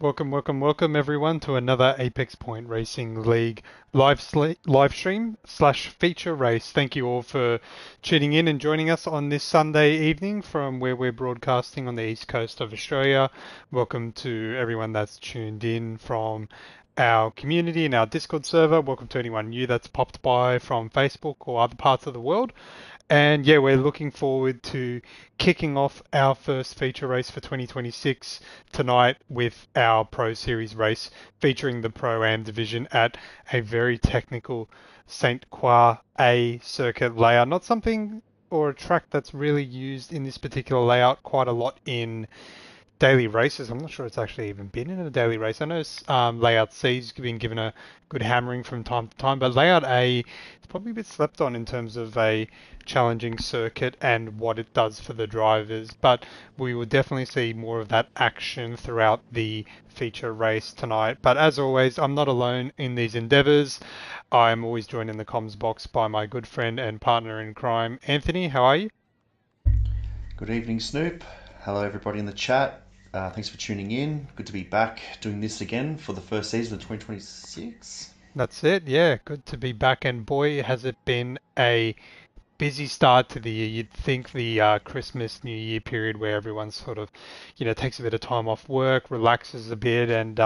Welcome everyone to another Apex Point Racing League live stream slash feature race. Thank you all for tuning in and joining us on this Sunday evening from where we're broadcasting on the east coast of Australia. Welcome to everyone that's tuned in from our community and our Discord server. Welcome to anyone new that's popped by from Facebook or other parts of the world. And yeah, we're looking forward to kicking off our first feature race for 2026 tonight with our Pro Series race featuring the Pro-Am division at a very technical Sainte-Croix A circuit layout. Not something or a track that's really used in this particular layout quite a lot in daily races. I'm not sure it's actually even been in a daily race. I know layout C's been given a good hammering from time to time, but layout A is probably a bit slept on in terms of a challenging circuit and what it does for the drivers. But we will definitely see more of that action throughout the feature race tonight. But as always, I'm not alone in these endeavors. I'm always joined in the comms box by my good friend and partner in crime, Anthony. How are you? Good evening, Snoop. Hello, everybody in the chat. Thanks for tuning in. Good to be back doing this again for the first season of 2026. That's it. Yeah, good to be back. And boy, has it been a busy start to the year. You'd think the Christmas, New Year period where everyone sort of, takes a bit of time off work, relaxes a bit, and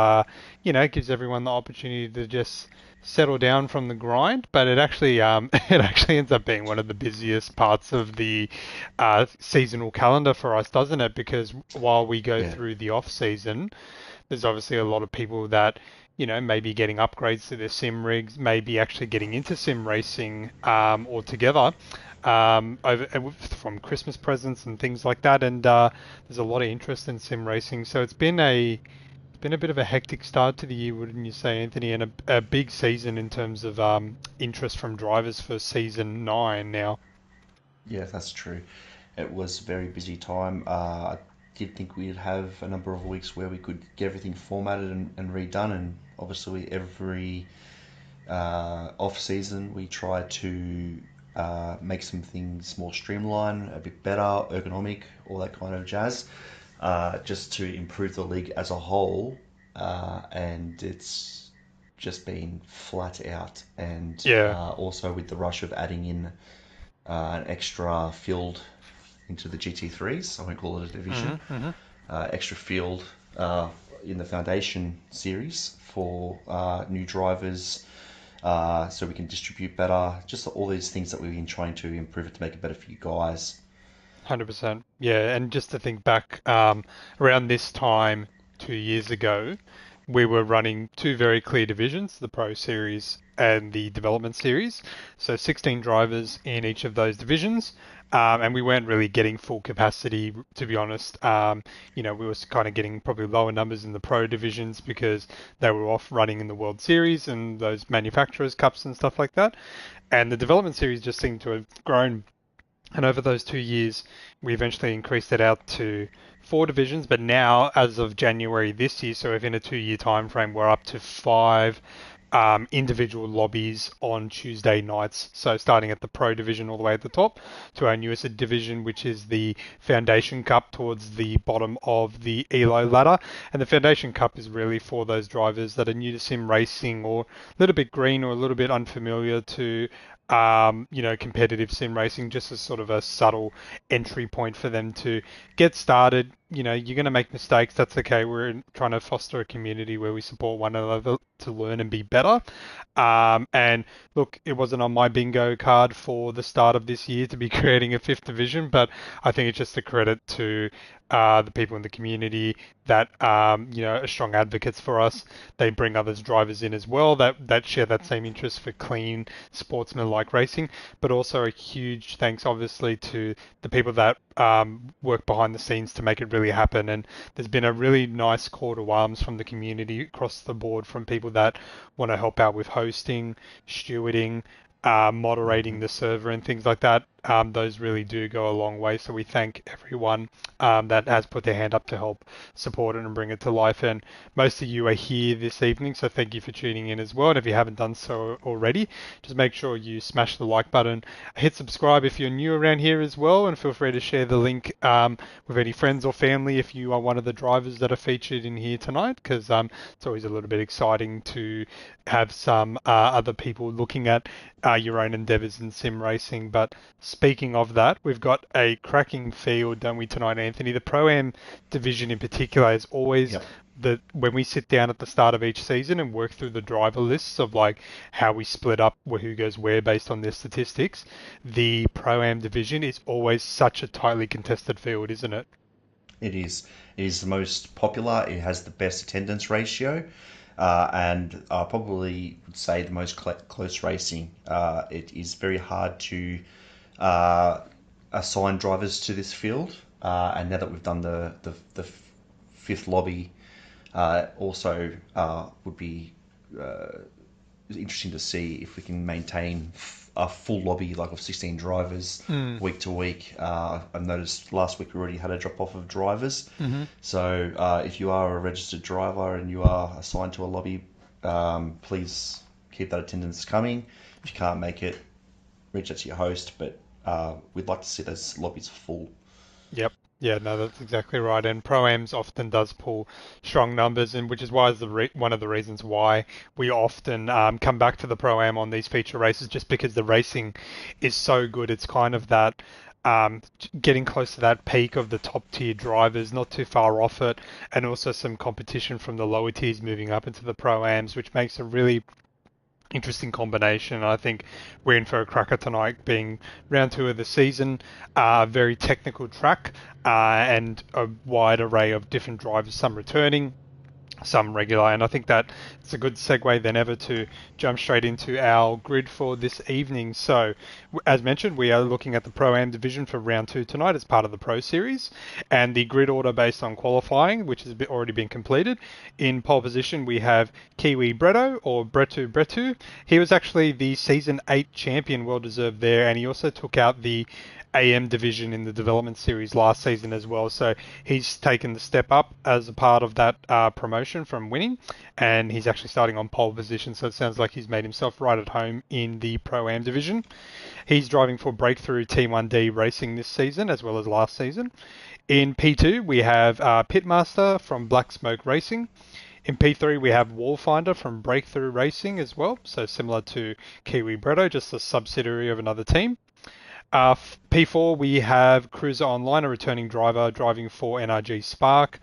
gives everyone the opportunity to just settle down from the grind. But it actually, it actually ends up being one of the busiest parts of the seasonal calendar for us, doesn't it? Because while we go Yeah, through the off season, there's obviously a lot of people that maybe getting upgrades to their sim rigs, maybe actually getting into sim racing altogether from Christmas presents and things like that. And there's a lot of interest in sim racing, so it's been a bit of a hectic start to the year, wouldn't you say, Anthony? And a big season in terms of interest from drivers for season 9 now. yeah, that's true. It was a very busy time. I did think we'd have a number of weeks where we could get everything formatted and redone, and obviously every off season we try to make some things more streamlined, a bit better, ergonomic, all that kind of jazz, just to improve the league as a whole. And it's just been flat out. And Yeah. also with the rush of adding in an extra field into the GT3s, I won't call it a division, Hmm. extra field in the Foundation series for new drivers, so we can distribute better. Just all these things that we've been trying to improve it to make it better for you guys. 100%. Yeah, and just to think back, around this time 2 years ago, we were running two very clear divisions, the Pro Series and the Development Series. So 16 drivers in each of those divisions. And we weren't really getting full capacity, to be honest. We were kind of getting probably lower numbers in the Pro divisions because they were off running in the World Series and those manufacturers' cups and stuff like that. And the Development Series just seemed to have grown, and over those 2 years, we eventually increased it out to four divisions. But now, as of January this year, so within a 2 year time frame, we're up to five individual lobbies on Tuesday nights. So starting at the Pro division all the way at the top to our newest division, which is the Foundation Cup towards the bottom of the ELO ladder. And the Foundation Cup is really for those drivers that are new to sim racing or a little bit green or a little bit unfamiliar to competitive sim racing, just as sort of a subtle entry point for them to get started. You're going to make mistakes. That's okay. We're trying to foster a community where we support one another to learn and be better. And look, it wasn't on my bingo card for the start of this year to be creating a fifth division, but I think it's just a credit to the people in the community that are strong advocates for us. They bring others drivers in as well that share that same interest for clean sportsman-like racing, but also a huge thanks, obviously, to the people that work behind the scenes to make it really happen. And there's been a really nice call to arms from the community across the board from people that want to help out with hosting, stewarding, moderating Hmm. the server and things like that. those really do go a long way. So we thank everyone that has put their hand up to help support it and bring it to life. And most of you are here this evening, so thank you for tuning in as well. And if you haven't done so already, just make sure you smash the like button, hit subscribe if you're new around here as well, and feel free to share the link with any friends or family if you are one of the drivers that are featured in here tonight, because it's always a little bit exciting to have some other people looking at your own endeavours in sim racing. But speaking of that, we've got a cracking field, don't we, tonight, Anthony? The Pro-Am division in particular is always Yep. when we sit down at the start of each season and work through the driver lists of like how we split up who goes where based on their statistics, the Pro-Am division is always such a tightly contested field, isn't it? It is. It is the most popular. It has the best attendance ratio, and I probably would say the most close racing. It is very hard to uh, assign drivers to this field, and now that we've done the fifth lobby, also would be interesting to see if we can maintain a full lobby like of 16 drivers Mm. week to week. I've noticed last week we already had a drop off of drivers. Mm-hmm. So if you are a registered driver and you are assigned to a lobby, please keep that attendance coming. If you can't make it, reach out to your host. But we'd like to see those lobbies full. Yep. Yeah, no, that's exactly right. And Pro-Ams often does pull strong numbers, and which is why is one of the reasons why we often come back to the Pro-Am on these feature races, just because the racing is so good. It's kind of that getting close to that peak of the top tier drivers, not too far off it, and also some competition from the lower tiers moving up into the Pro-Ams, which makes a really interesting combination. I think we're in for a cracker tonight, being round two of the season, very technical track, and a wide array of different drivers, some returning, some regular, and I think that it's a good segue then ever to jump straight into our grid for this evening. So, as mentioned, we are looking at the Pro-Am division for round two tonight as part of the Pro Series, and the grid order based on qualifying, which has already been completed. In pole position, we have Kiwi Bretto, or Bretu Bretu. He was actually the Season 8 champion, well deserved there, and he also took out the AM division in the development series last season as well. So he's taken the step up as a part of that promotion from winning, and he's actually starting on pole position. So it sounds like he's made himself right at home in the Pro-Am division. He's driving for Breakthrough T1D Racing this season as well as last season. In P2, we have Pitmaster from Black Smoke Racing. In P3, we have Wallfinder from Breakthrough Racing as well, so similar to Kiwi Bretto, just a subsidiary of another team. P4, we have Cruiser Online, a returning driver driving for NRG Spark.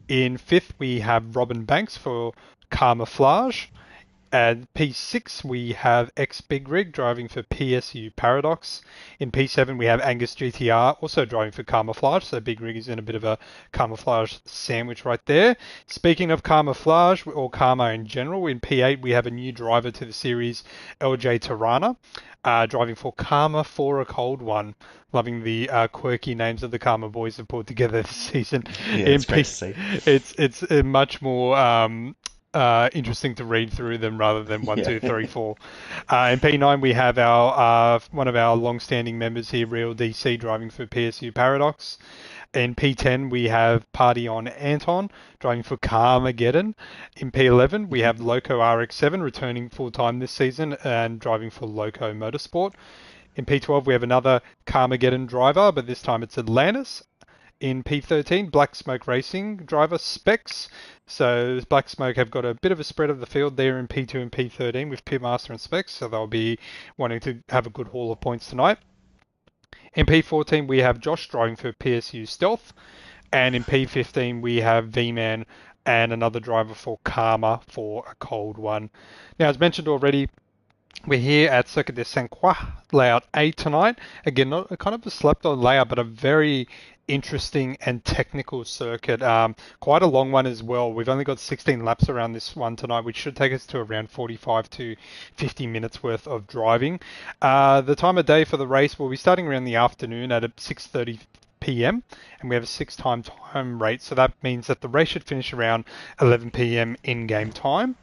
In fifth, we have Robin Banks for Camouflage. At P6, we have X Big Rig driving for PSU Paradox. In P7, we have Angus GTR also driving for Camouflage. So Big Rig is in a bit of a camouflage sandwich right there. Speaking of camouflage, or Karma in general, in P8, we have a new driver to the series, LJ Tirana, driving for Karma for a Cold One. Loving the quirky names that the Karma boys have pulled together this season. Yeah, In it's great to see. it's much more interesting to read through them rather than one, Yeah. two, three, four. In P9, we have our one of our long-standing members here, Real DC, driving for PSU Paradox. In P10, we have Party on Anton, driving for Carmageddon. In P11, we have Loco RX7, returning full-time this season and driving for Loco Motorsport. In P12, we have another Carmageddon driver, but this time it's Atlantis. In P13, Black Smoke Racing driver Specs. So Black Smoke have got a bit of a spread of the field there in P2 and P13 with Pitmaster and Specs, so they'll be wanting to have a good haul of points tonight. In P14, we have Josh driving for PSU Stealth, and in P15, we have V-Man and another driver for Karma for a Cold One. Now, as mentioned already, we're here at Circuit de Sainte-Croix, layout A tonight. Again, not kind of a slept-on layout, but a very interesting and technical circuit. Quite a long one as well. We've only got 16 laps around this one tonight, which should take us to around 45 to 50 minutes worth of driving. The time of day for the race will be starting around the afternoon at 6:30 p.m. and we have a 6 time rate, so that means that the race should finish around 11 p.m. in-game time.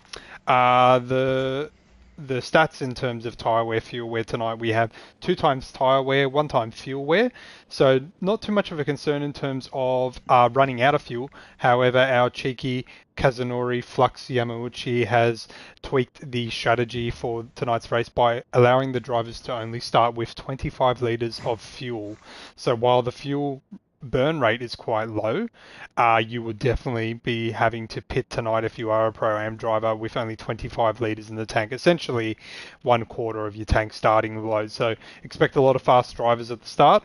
The the stats in terms of tyre wear, fuel wear tonight, we have 2 times tyre wear, 1 time fuel wear. So not too much of a concern in terms of running out of fuel. However, our cheeky Kazunori Flux Yamauchi has tweaked the strategy for tonight's race by allowing the drivers to only start with 25 litres of fuel. So while the fuel burn rate is quite low, you would definitely be having to pit tonight if you are a Pro-Am driver with only 25 litres in the tank, essentially 1/4 of your tank starting load. So expect a lot of fast drivers at the start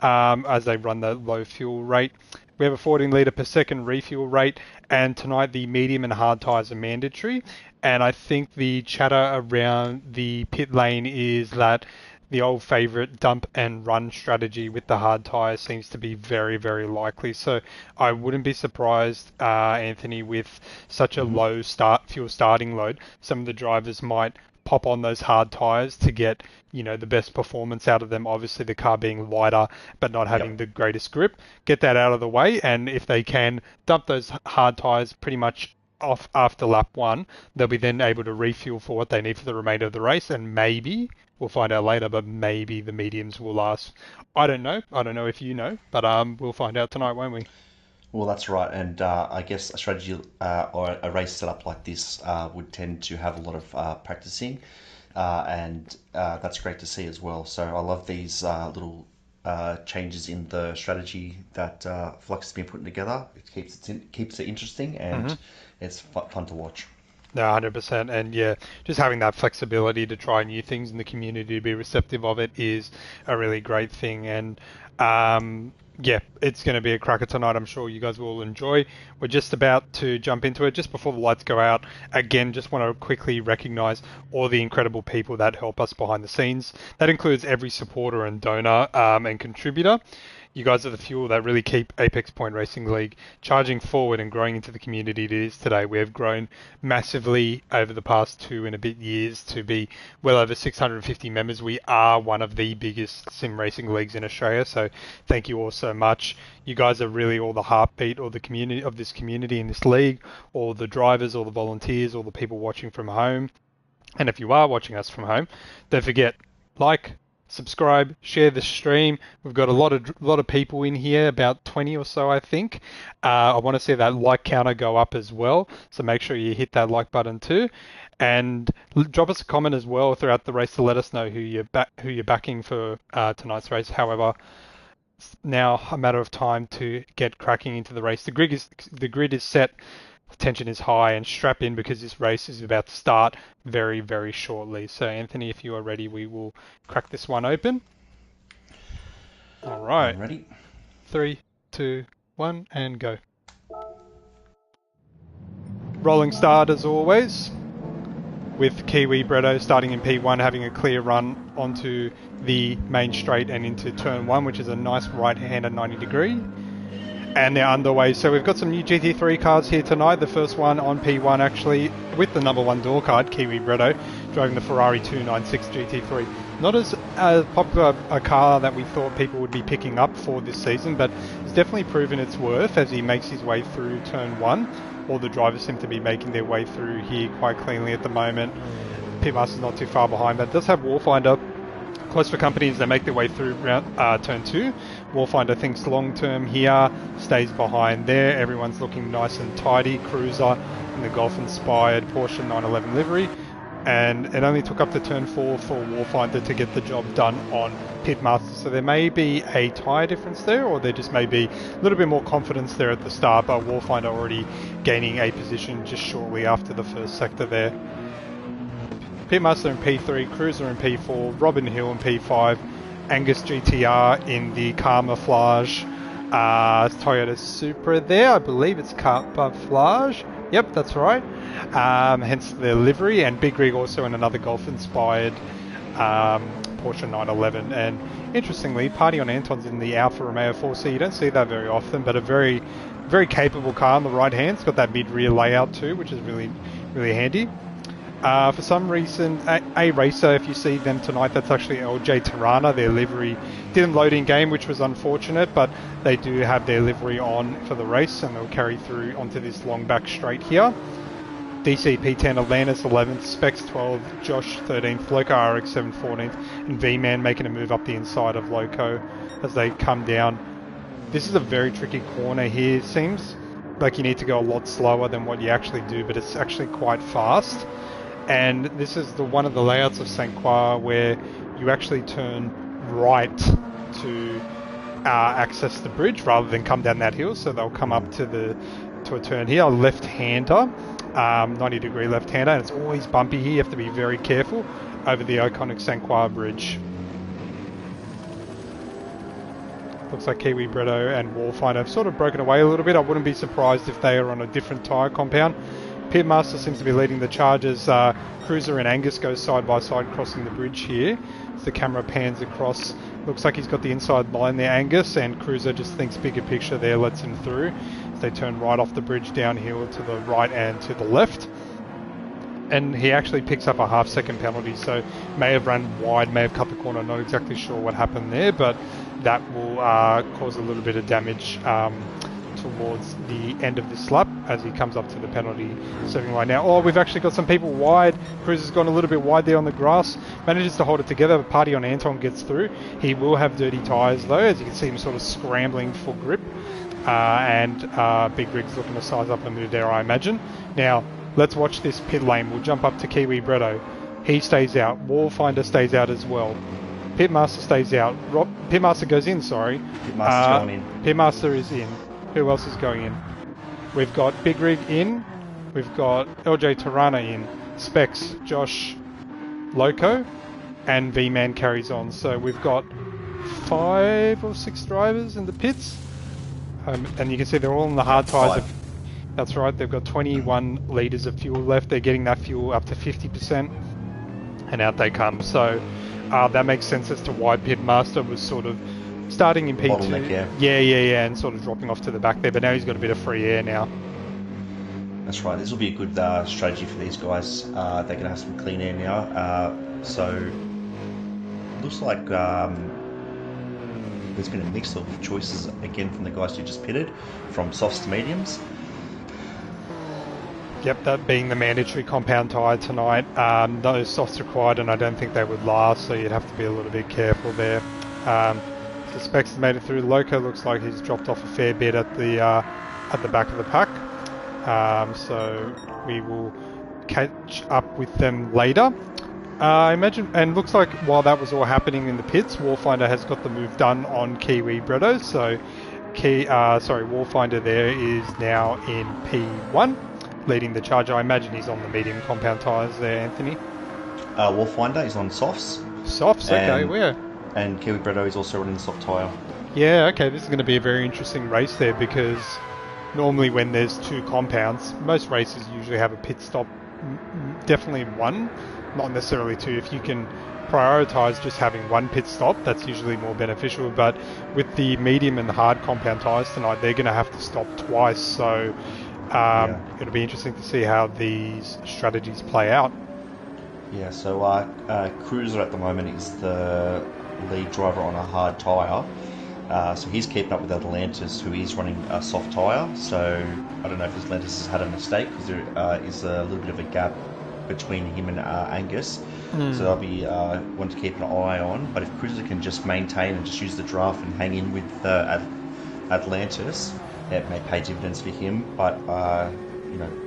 as they run the low fuel rate. We have a 14 litre per second refuel rate, and tonight the medium and hard tyres are mandatory. And I think the chatter around the pit lane is that the old favourite dump and run strategy with the hard tyres seems to be very, very likely. So I wouldn't be surprised, Anthony, with such a low fuel starting load, some of the drivers might pop on those hard tyres to get, the best performance out of them. Obviously, the car being lighter but not having the greatest grip. Get that out of the way, and if they can dump those hard tyres pretty much off after lap 1, they'll be then able to refuel for what they need for the remainder of the race, and maybe, we'll find out later, but maybe the mediums will last. I don't know. I don't know if you know, but we'll find out tonight, won't we? Well, that's right, and I guess a strategy or a race setup like this would tend to have a lot of practicing, and that's great to see as well. So I love these little changes in the strategy that Flux has been putting together. It keeps it interesting, and it's fun to watch. No, 100%. And yeah, just having that flexibility to try new things and the community to be receptive of it is a really great thing. And yeah, it's going to be a cracker tonight. I'm sure you guys will enjoy. We're just about to jump into it. Just before the lights go out, again, just want to quickly recognize all the incredible people that help us behind the scenes. That includes every supporter and donor and contributor. You guys are the fuel that really keep Apex Point Racing League charging forward and growing into the community it is today. We have grown massively over the past 2 and a bit years to be well over 650 members. We are one of the biggest sim racing leagues in Australia, so thank you all so much. You guys are really all the heartbeat or the community of this community in this league, all the drivers, all the volunteers, all the people watching from home. And if you are watching us from home, don't forget, subscribe, share the stream. We've got a lot of people in here, about 20 or so, I think. I want to see that like counter go up as well, so make sure you hit that like button too, and drop us a comment as well throughout the race to let us know who you're backing for tonight's race. However, now a matter of time to get cracking into the race. The grid is set. Tension is high, and strap in because this race is about to start very, very shortly. So, Anthony, if you are ready, we will crack this one open. All right. I'm ready. 3, 2, 1, and go. Rolling start as always, with Kiwi Bretto starting in P1, having a clear run onto the main straight and into turn 1, which is a nice right-handed 90-degree. And they're underway. So we've got some new GT3 cars here tonight. The first one on P1 actually with the number 1 door card, Kiwi Bretto, driving the Ferrari 296 GT3. Not as popular a car that we thought people would be picking up for this season, but it's definitely proven its worth as he makes his way through turn 1. All the drivers seem to be making their way through here quite cleanly at the moment. Pitmaster's not too far behind, but it does have Warfinder close for company as they make their way through turn 2. Warfinder thinks long term here, stays behind there. Everyone's looking nice and tidy. Cruiser in the Golf-inspired Porsche 911 livery. And it only took up to turn 4 for Warfinder to get the job done on Pitmaster. So there may be a tyre difference there, or there just may be a little bit more confidence there at the start, but Warfinder already gaining a position just shortly after the first sector there. Pitmaster in P3, Cruiser in P4, Robin Hill in P5, Angus GTR in the Camouflage Toyota Supra there. I believe it's Camouflage. Yep, that's right. Hence the livery, and Big Rig also in another Golf-inspired Porsche 911. And interestingly, Party on Anton's in the Alfa Romeo 4C. You don't see that very often, but a very, very capable car on the right hand. It's got that mid-rear layout too, which is really, really handy. For some reason, a racer, if you see them tonight, that's actually LJ Tirana. Their livery didn't load in game, which was unfortunate, but they do have their livery on for the race, and they'll carry through onto this long back straight here. DCP 10, Atlantis 11th, Specs 12th, Josh 13th, Loco RX 7 14th, and V-Man making a move up the inside of Loco as they come down. This is a very tricky corner here. It seems like you need to go a lot slower than what you actually do, but it's actually quite fast. And this is one of the layouts of Sainte-Croix where you actually turn right to access the bridge rather than come down that hill. So they'll come up to a turn here, a left-hander, 90-degree left-hander, and it's always bumpy here. You have to be very careful over the iconic Sainte-Croix bridge. Looks like Kiwi Bretto and Warfinder have sort of broken away a little bit. I wouldn't be surprised if they are on a different tyre compound. Pitmaster seems to be leading the charges. Cruiser and Angus go side by side crossing the bridge here. As the camera pans across, looks like he's got the inside line there, Angus, and Cruiser just thinks bigger picture there, lets him through. As they turn right off the bridge downhill to the right and to the left. And he actually picks up a half-second penalty, so may have run wide, may have cut the corner, not exactly sure what happened there, but that will cause a little bit of damage towards the end of this lap as he comes up to the penalty serving line now. Oh, we've actually got some people wide. Cruz has gone a little bit wide there on the grass, manages to hold it together. The party on Anton gets through. He will have dirty tyres though, as you can see him sort of scrambling for grip. And Big Rig's looking to size up a move there, I imagine. Now, let's watch this pit lane. We'll jump up to Kiwi Bretto. He stays out. Wallfinder stays out as well. Pitmaster stays out. Pitmaster goes in, sorry. Pitmaster's going in. Pitmaster is in. Who else is going in? We've got Big Rig in. We've got LJ Tirana in. Specs, Josh, Loco, and V-Man carries on. So we've got 5 or 6 drivers in the pits. And you can see they're all in the hard tyres. That's right, they've got 21 litres of fuel left. They're getting that fuel up to 50%. And out they come. So that makes sense as to why Pitmaster was sort of starting in P2. Yeah, and sort of dropping off to the back there. But now he's got a bit of free air now. That's right. This will be a good strategy for these guys. They're going to have some clean air now. So looks like there's been a mix of choices again from the guys who just pitted, from softs to mediums. Yep, that being the mandatory compound tyre tonight. No softs required, and I don't think they would last, so you'd have to be a little bit careful there. The Specs has made it through. Loco looks like he's dropped off a fair bit at the back of the pack. So we will catch up with them later. I imagine, and looks like while that was all happening in the pits, Warfinder has got the move done on Kiwi Bretto. So, Warfinder there is now in P1, leading the charge. I imagine he's on the medium compound tyres there, Anthony. Warfinder is on softs. Softs, okay, where? And Kiwi Bretto is also running the soft tyre. Yeah, okay, this is going to be a very interesting race there, because normally when there's 2 compounds, most races usually have a pit stop, definitely 1, not necessarily 2. If you can prioritise just having 1 pit stop, that's usually more beneficial, but with the medium and hard compound tyres tonight, they're going to have to stop twice, so it'll be interesting to see how these strategies play out. Yeah, so Cruiser at the moment is the lead driver on a hard tyre. So he's keeping up with Atlantis, who is running a soft tyre. So I don't know if Atlantis has had a mistake, because there is a little bit of a gap between him and Angus. So they'll be one to keep an eye on. But if Cruiser can just maintain and just use the draft and hang in with Atlantis, it may pay dividends for him. But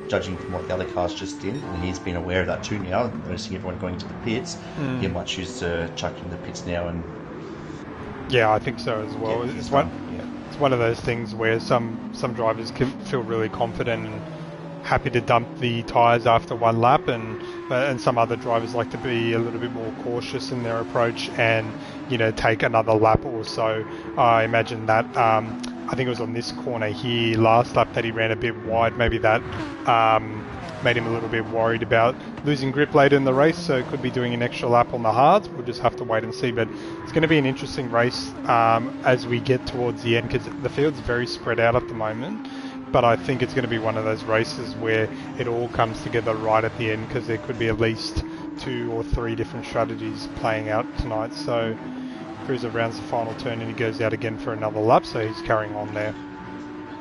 judging from what the other cars just did, and he's been aware of that too now, noticing everyone going to the pits, he might choose to chuck in the pits now and. Yeah, I think so as well. It's one of those things where some drivers can feel really confident and happy to dump the tyres after 1 lap, and some other drivers like to be a little bit more cautious in their approach and take another lap or so. I imagine that I think it was on this corner here last lap that he ran a bit wide. Maybe that made him a little bit worried about losing grip later in the race, so could be doing an extra lap on the hards. We'll just have to wait and see, but it's going to be an interesting race as we get towards the end, because the field's very spread out at the moment, but I think it's going to be one of those races where it all comes together right at the end, because there could be at least 2 or 3 different strategies playing out tonight. So Cruiser rounds the final turn and he goes out again for another lap, so he's carrying on there.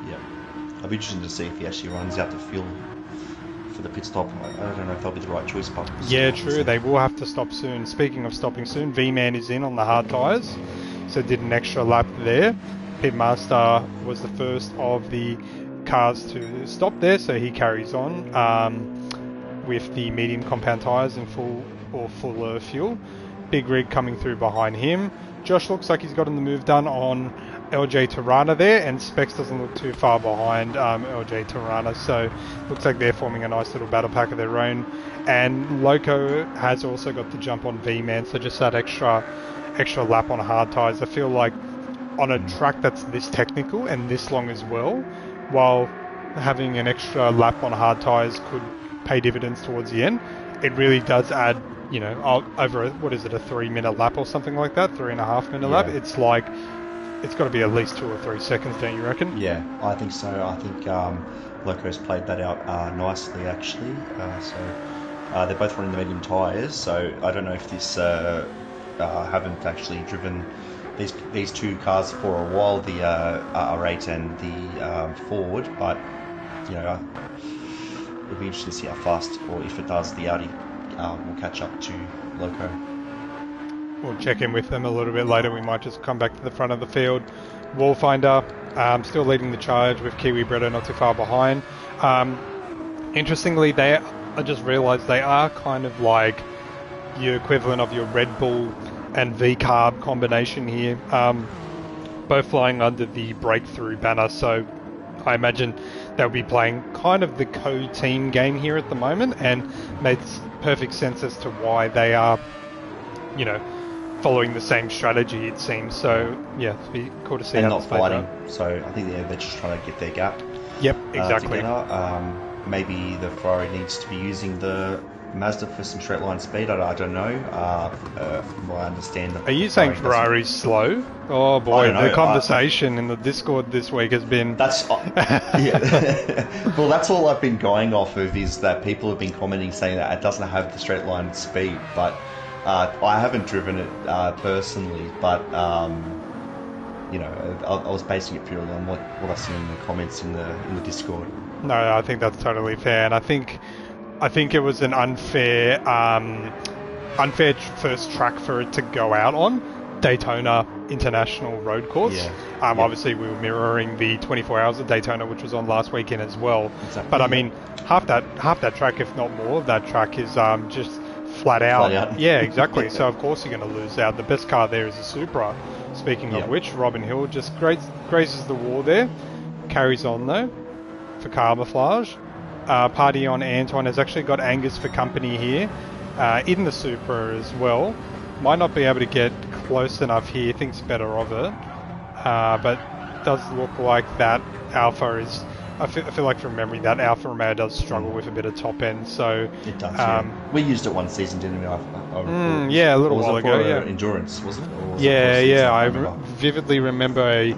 Yeah, I'll be interested to see if he actually runs out the for the pit stop. I don't know if that'll be the right choice, but Yeah, true. They will have to stop soon. Speaking of stopping soon, V-Man is in on the hard tyres, so did an extra lap there. Pitmaster was the first of the cars to stop there, so he carries on with the medium compound tyres and fuller fuel. Big Rig coming through behind him. Josh looks like he's gotten the move done on LJ Tirana there, and Specs doesn't look too far behind LJ Tirana, so looks like they're forming a nice little battle pack of their own. And Loco has also got the jump on V-Man, so just that extra lap on hard tyres. I feel like on a track that's this technical and this long as well, while having an extra lap on hard tyres could pay dividends towards the end, it really does add, you know, over, what is it, a 3-minute lap or something like that, 3.5-minute lap. It's like, it's got to be at least 2 or 3 seconds, don't you reckon? Yeah, I think so. I think Loco's played that out nicely, actually. So they're both running the medium tyres, so I don't know if this haven't actually driven these two cars for a while, the R8 and the Ford, but you know, it'll be interesting to see how fast, or if it does, the Audi will catch up to Loco. We'll check in with them a little bit later. We might just come back to the front of the field. Wallfinder still leading the charge with Kiwi Bretta not too far behind. Interestingly, I just realised they are kind of like your equivalent of your Red Bull and V-Carb combination here, both flying under the Breakthrough banner, so I imagine they'll be playing kind of the co-team game here at the moment, and makes perfect sense as to why they are, you know, following the same strategy, it seems. So yeah, it'll be cool to see and how not fighting. So I think they're just trying to get their gap. Yep, exactly. Together. Maybe the Ferrari needs to be using the Mazda for some straight line speed. I don't know. From what I understand, are you saying Ferrari's slow? Oh boy, the conversation in the Discord this week has been. That's yeah. Well, that's all I've been going off of, is that people have been commenting saying that it doesn't have the straight line speed, but I haven't driven it personally. But you know, I was basing it purely on what I see in the comments in the Discord. No, I think that's totally fair, and I think it was an unfair first track for it to go out on, Daytona International Road Course. Yeah. Obviously, we were mirroring the 24 Hours of Daytona, which was on last weekend as well. Exactly. But I mean, half that track, if not more of that track, is just flat out. Yeah, exactly. So of course you're going to lose out. The best car there is a Supra. Speaking of which, Robin Hill just grazes the wall there. Carries on though for camouflage. Party on Anton has actually got Angus for company here in the Supra as well. Might not be able to get close enough here, thinks better of it, but does look like that Alpha is, I feel like from memory that Alfa Romeo does struggle with a bit of top end, so it does. We used it one season, didn't we? Yeah, a little while ago. Yeah, endurance, wasn't it? Or was yeah. I vividly remember a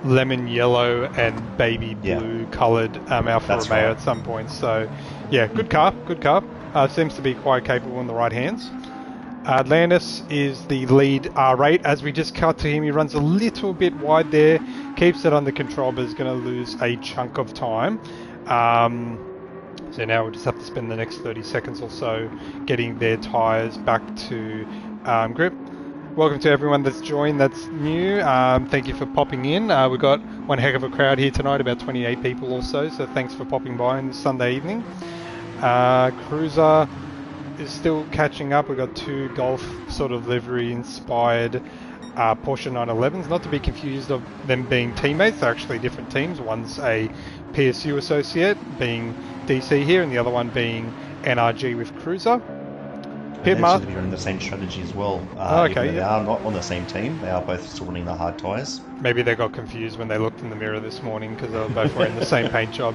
lemon yellow and baby blue coloured Alfa Romeo at some point. So yeah, good car. Seems to be quite capable in the right hands. Landis is the lead R8. As we just cut to him, he runs a little bit wide there, keeps it under control, but is going to lose a chunk of time. So now we'll just have to spend the next 30 seconds or so getting their tyres back to grip. Welcome to everyone that's joined that's new. Thank you for popping in. We've got one heck of a crowd here tonight, about 28 people or so thanks for popping by on this Sunday evening. Cruiser is still catching up. We've got two Golf sort of livery inspired Porsche 911s, not to be confused of them being teammates. They're actually different teams. One's a PSU associate being DC here, and the other one being NRG with Cruiser. They're going to be running the same strategy as well. They are not on the same team. They are both still running the hard tyres. Maybe they got confused when they looked in the mirror this morning because they were both wearing the same paint job.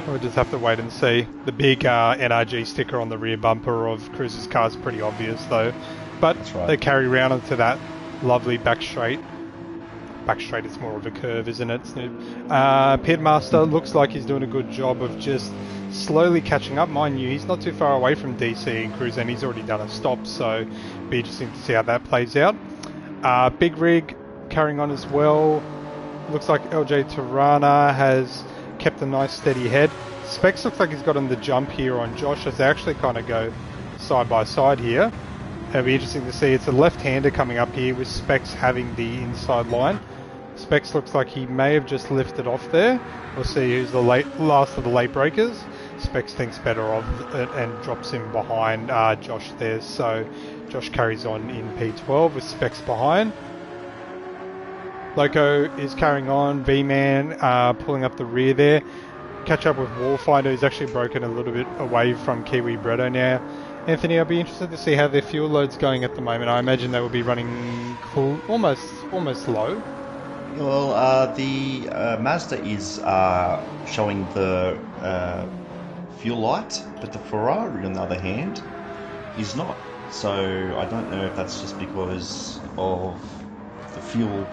We'll just have to wait and see. The big NRG sticker on the rear bumper of Cruiser's car is pretty obvious though. But they carry round onto that lovely back straight. Back straight, it's more of a curve, isn't it, Snoop? Pitmaster looks like he's doing a good job of just slowly catching up. Mind you, he's not too far away from DC and Cruiser, and he's already done a stop, so it'll be interesting to see how that plays out. Big Rig carrying on as well. Looks like LJ Tirana has kept a nice steady head. Specs looks like he's got on the jump here on Josh as they actually kind of go side by side here. It'll be interesting to see. It's a left-hander coming up here with Specs having the inside line. Specs looks like he may have just lifted off there. We'll see who's the last of the late breakers. Specs thinks better of it and drops him behind Josh there. So Josh carries on in P12 with Specs behind. Loco is carrying on. V-Man pulling up the rear there. Catch up with Warfighter. He's actually broken a little bit away from Kiwi Bretto now. Anthony, I'll be interested to see how their fuel load's going at the moment. I imagine they will be running cool, almost low. Well, the Mazda is showing the fuel light, but the Ferrari, on the other hand, is not. So I don't know if that's just because of the fuel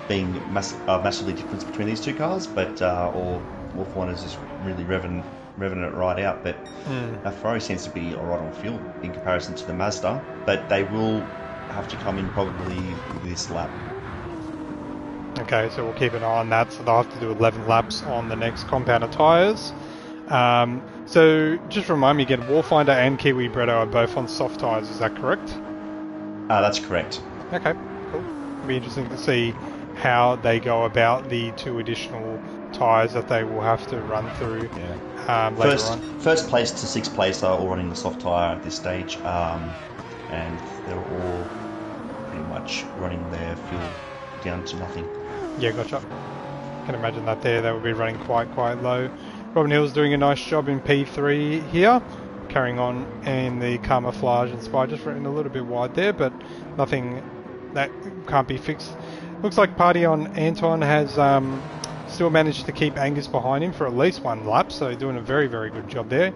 being massively different between these two cars, but or Wolf is just really revving it right out. But Ferrari seems to be alright on fuel in comparison to the Mazda, but they will have to come in probably this lap. Okay, so we'll keep an eye on that. So they'll have to do 11 laps on the next compound of tyres. So just remind me again, Warfinder and Kiwi Bretto are both on soft tyres, is that correct? That's correct. Okay, cool. It'll be interesting to see how they go about the 2 additional tyres that they will have to run through later on. First place to 6th place are all running the soft tyre at this stage, and they're all pretty much running their fuel down to nothing. Yeah, gotcha. Can imagine that there. They will be running quite low. Robin Hill's doing a nice job in P3 here, carrying on in the camouflage and spy, just running a little bit wide there, but nothing that can't be fixed. Looks like Party on Anton has still managed to keep Angus behind him for at least 1 lap, so doing a very good job there.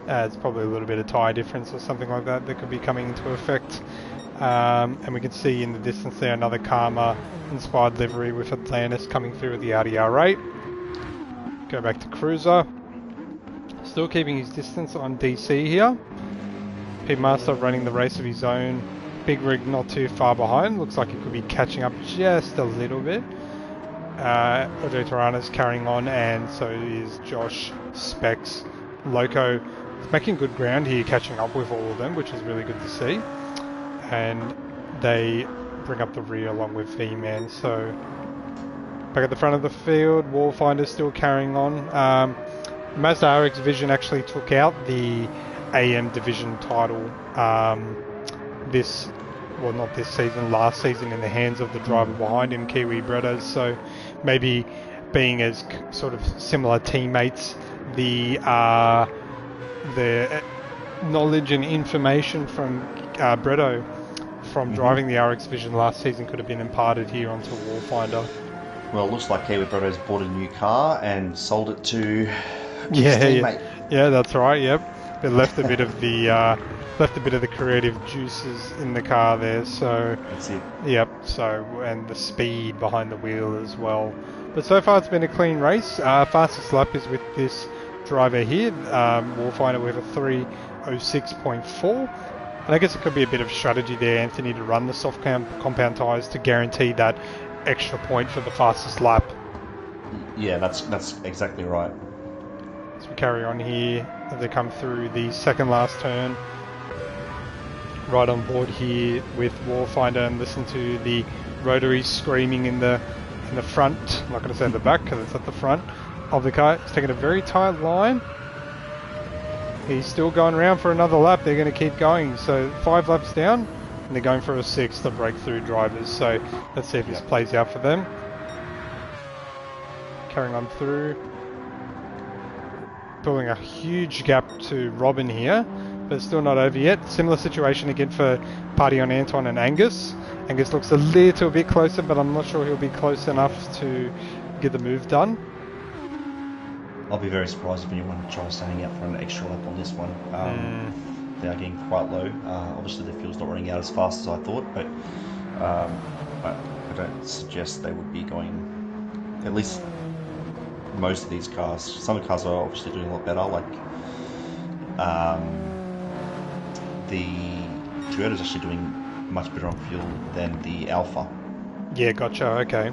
It's probably a little bit of tyre difference or something like that that could be coming into effect. And we can see in the distance there another Karma inspired livery with Atlantis coming through with the Audi R8. Go back to Cruiser. Still keeping his distance on DC here. Pete Master running the race of his own. Big Rig not too far behind. Looks like he could be catching up just a little bit. Ojo Tirana's carrying on, and so is Josh, Specs, Loco. He's making good ground here, catching up with all of them, which is really good to see. And they bring up the rear along with V-Man. So back at the front of the field, Warfinder's still carrying on. Mazda RX Vision actually took out the AM Division title not this season, last season, in the hands of the driver behind him, Kiwi Brettos. So maybe being as sort of similar teammates, the knowledge and information from Bretto from driving the RX Vision last season could have been imparted here onto Warfinder. Well, it looks like Kiwi Bretto's bought a new car and sold it to his teammate. Yeah, that's right. Yep, it left a bit of the creative juices in the car there. So that's it. Yep. So and the speed behind the wheel as well. But so far it's been a clean race. Fastest lap is with this driver here, Warfinder, with a 3:06.4. And I guess it could be a bit of strategy there, Anthony, to run the soft compound tyres to guarantee that extra point for the fastest lap. Yeah, that's exactly right. So we carry on here as they come through the second last turn. Right on board here with Warfinder, and listen to the rotary screaming in the front. I'm not going to say the back because it's at the front of the car. It's taking a very tight line. He's still going around for another lap. They're going to keep going. So 5 laps down, and they're going for a 6th, the breakthrough drivers. So let's see if this plays out for them. Carrying on through. Pulling a huge gap to Robin here, but it's still not over yet. Similar situation again for Party on Anton and Angus. Angus looks a little bit closer, but I'm not sure he'll be close enough to get the move done. I'll be very surprised if anyone tries standing out for an extra lap on this one. They are getting quite low. Obviously the fuel's not running out as fast as I thought, but I don't suggest they would be going, at least most of these cars. Some of the cars are obviously doing a lot better, like the Toyota's actually doing much better on fuel than the Alpha. Yeah, gotcha, okay.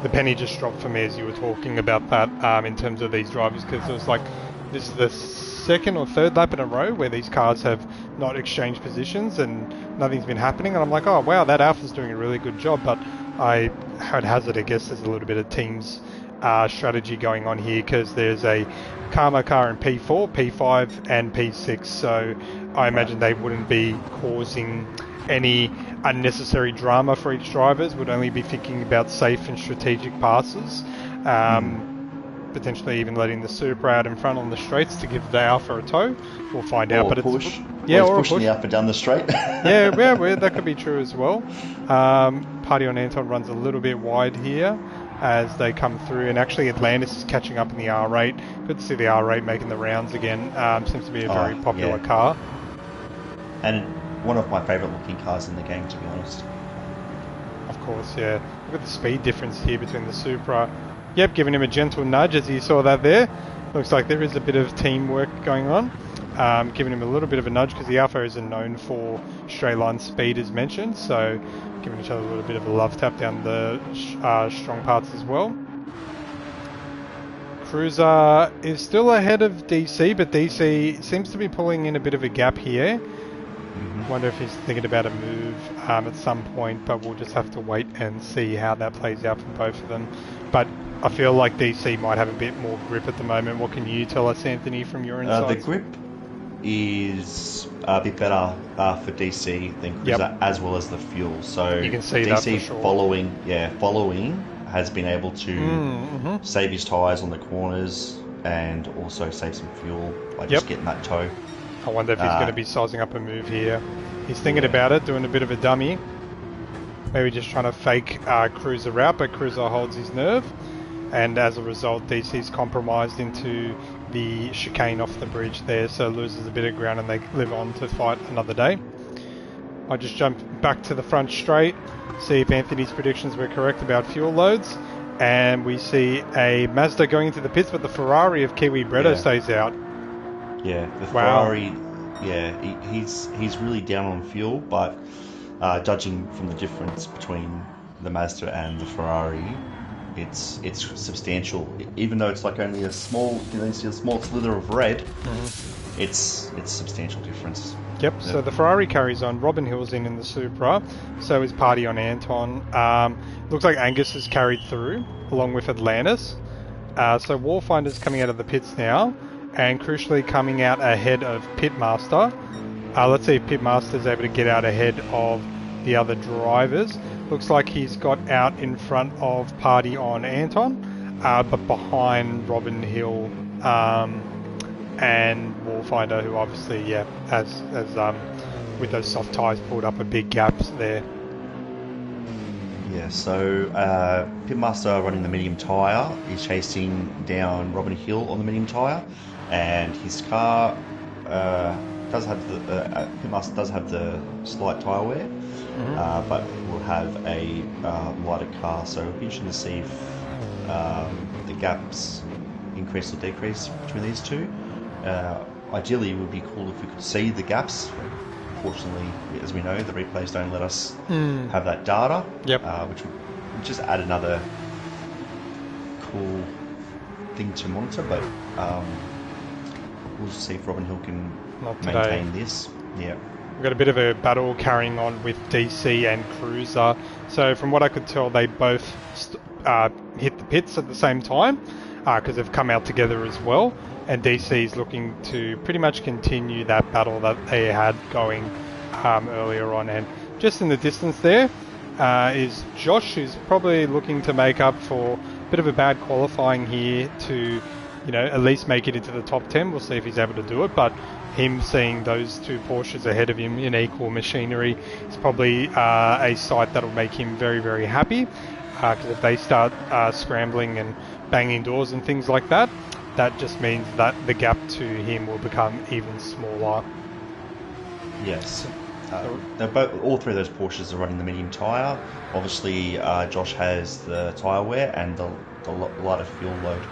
the penny just dropped for me as you were talking about that in terms of these drivers, because it was like, this is the second or third lap in a row where these cars have not exchanged positions and nothing's been happening, and I'm like, oh wow, that Alpha's doing a really good job, but I had hazard, I guess there's a little bit of teams strategy going on here, because there's a Karma car in P4, P5 and P6, so I imagine they wouldn't be causing any unnecessary drama for each drivers, would only be thinking about safe and strategic passes, potentially even letting the Super out in front on the straights to give the Alpha a tow. We'll find out, but push. Yeah, or or pushing the Alpha down the straight. yeah, that could be true as well. Party on Anton runs a little bit wide here as they come through, and actually Atlantis is catching up in the R8. Good to see the R8 making the rounds again. Seems to be a very popular car. And one of my favourite looking cars in the game, to be honest. Of course, yeah. Look at the speed difference here between the Supra. Yep, giving him a gentle nudge as you saw that there. Looks like there is a bit of teamwork going on. Giving him a little bit of a nudge, because the Alpha isn't known for straight line speed as mentioned, so giving each other a little bit of a love tap down the strong parts as well. Cruiser is still ahead of DC, but DC seems to be pulling in a bit of a gap here. Wonder if he's thinking about a move at some point, but we'll just have to wait and see how that plays out for both of them. But I feel like DC might have a bit more grip at the moment. What can you tell us, Anthony, from your insights? The grip is a bit better for DC than Cruiser, as well as the fuel. So you can see DC that for sure. following has been able to save his tyres on the corners and also save some fuel by just getting that tow. I wonder if he's going to be sizing up a move here. He's thinking about it, doing a bit of a dummy. Maybe just trying to fake Cruiser out, but Cruiser holds his nerve. And as a result, DC's compromised into the chicane off the bridge there, so loses a bit of ground and they live on to fight another day. I just jump back to the front straight, see if Anthony's predictions were correct about fuel loads. And we see a Mazda going into the pits, but the Ferrari of Kiwi Bretto stays out. Yeah, the Ferrari, he's really down on fuel, but judging from the difference between the Mazda and the Ferrari, it's substantial. Even though it's like only a small, a small slither of red, it's substantial difference. Yep. So the Ferrari carries on. Robin Hill's in the Supra. So is Party on Anton. Looks like Angus is carried through along with Atlantis. So Warfinder's coming out of the pits now, and crucially coming out ahead of Pitmaster. Let's see if Pitmaster's able to get out ahead of the other drivers. Looks like he's got out in front of Party on Anton, but behind Robin Hill and Warfinder, who obviously, has with those soft tyres pulled up a big gap there. Yeah, so Pitmaster running the medium tyre is chasing down Robin Hill on the medium tyre, and his car does have the Pitmaster does have the slight tyre wear, but will have a lighter car. So it'll be interesting to see if the gaps increase or decrease between these two. Ideally, it would be cool if we could see the gaps. Unfortunately, as we know, the replays don't let us have that data, which would just add another cool thing to monitor. But we'll see if Robin Hill can maintain this. Yeah. We've got a bit of a battle carrying on with DC and Cruiser. So from what I could tell, they both hit the pits at the same time because they've come out together as well. And DC is looking to pretty much continue that battle that they had going earlier on. And just in the distance there is Josh, who's probably looking to make up for a bit of a bad qualifying here to, at least make it into the top 10. We'll see if he's able to do it. But him seeing those two Porsches ahead of him in equal machinery is probably a sight that'll make him very, very happy. Because if they start scrambling and banging doors and things like that, that just means that the gap to him will become even smaller. Yes. All three of those Porsches are running the medium tyre. Obviously, Josh has the tyre wear and the lighter fuel load.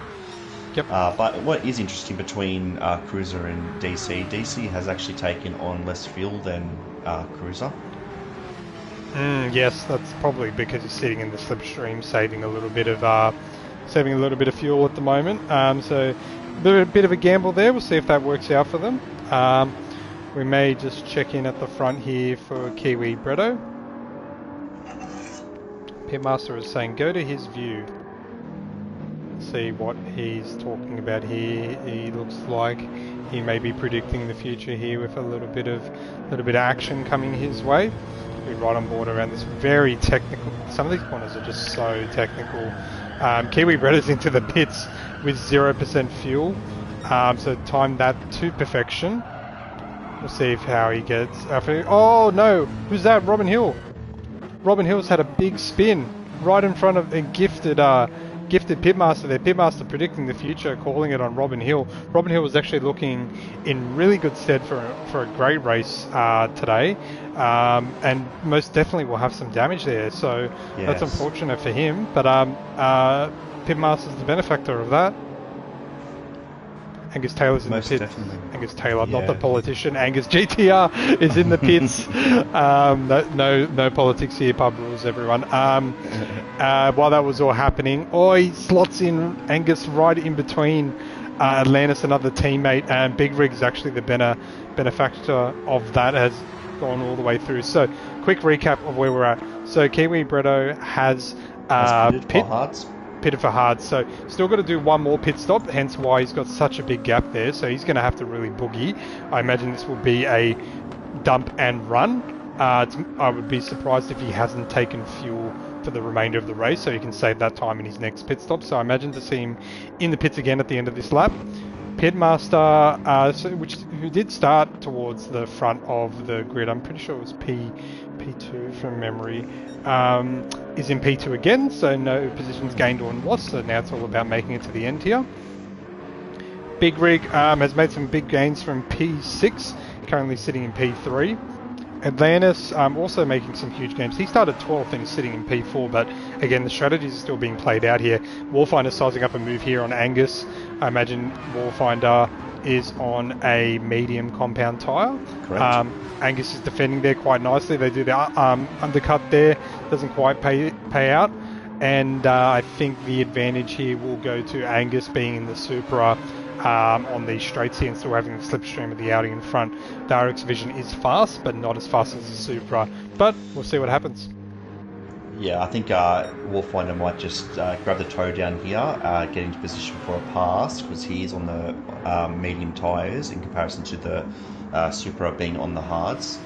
Yep. But what is interesting between Cruiser and DC has actually taken on less fuel than Cruiser. Yes, that's probably because he's sitting in the slipstream, saving a little bit of fuel at the moment. So a bit of a gamble there. We'll see if that works out for them. We may just check in at the front here for Kiwi Bretto. Pitmaster is saying go to his view. See what he's talking about here. He looks like he may be predicting the future here with a little bit of action coming his way. We're right on board around this very technical. Some of these corners are just so technical. Kiwi Bretto's into the pits with 0% fuel, so time that to perfection. We'll see how he gets. Oh no! Who's that? Robin Hill. Robin Hill's had a big spin right in front of a gifted Pitmaster there. Pitmaster predicting the future, calling it on Robin Hill. Robin Hill was actually looking in really good stead for a great race today, and most definitely will have some damage there. So yes, that's unfortunate for him. But Pitmaster's the benefactor of that. Angus Taylor's in the pits. Definitely. Angus Taylor, not the politician. Angus GTR is in the pits. No politics here. Pub rules, everyone. While that was all happening, he slots in Angus right in between Atlantis, another teammate, and Big Rig's actually the benefactor of that, has gone all the way through. So, quick recap of where we're at. So, Kiwi Bretto has pitted for hard, so still got to do one more pit stop, hence why he's got such a big gap there. So he's going to have to really boogie. I imagine this will be a dump and run. I would be surprised if he hasn't taken fuel for the remainder of the race, so he can save that time in his next pit stop. So I imagine to see him in the pits again at the end of this lap. Pitmaster, who did start towards the front of the grid, I'm pretty sure it was P2 from memory, is in P2 again, so no positions gained or lost, so now it's all about making it to the end here. Big Rig has made some big gains from P6, currently sitting in P3. Atlantis also making some huge gains. He started 12th and is sitting in P4, but again, the strategies are still being played out here. Warfinder sizing up a move here on Angus. I imagine Warfinder is on a medium compound tyre. Correct. Angus is defending there quite nicely. They do the undercut there, doesn't quite pay out. And I think the advantage here will go to Angus being in the Supra on these straights here and still having the slipstream of the Audi in front. The RX Vision is fast, but not as fast as the Supra. But we'll see what happens. Yeah, I think Warfinder might just grab the toe down here, get into position for a pass, because he is on the medium tyres in comparison to the Supra being on the hards.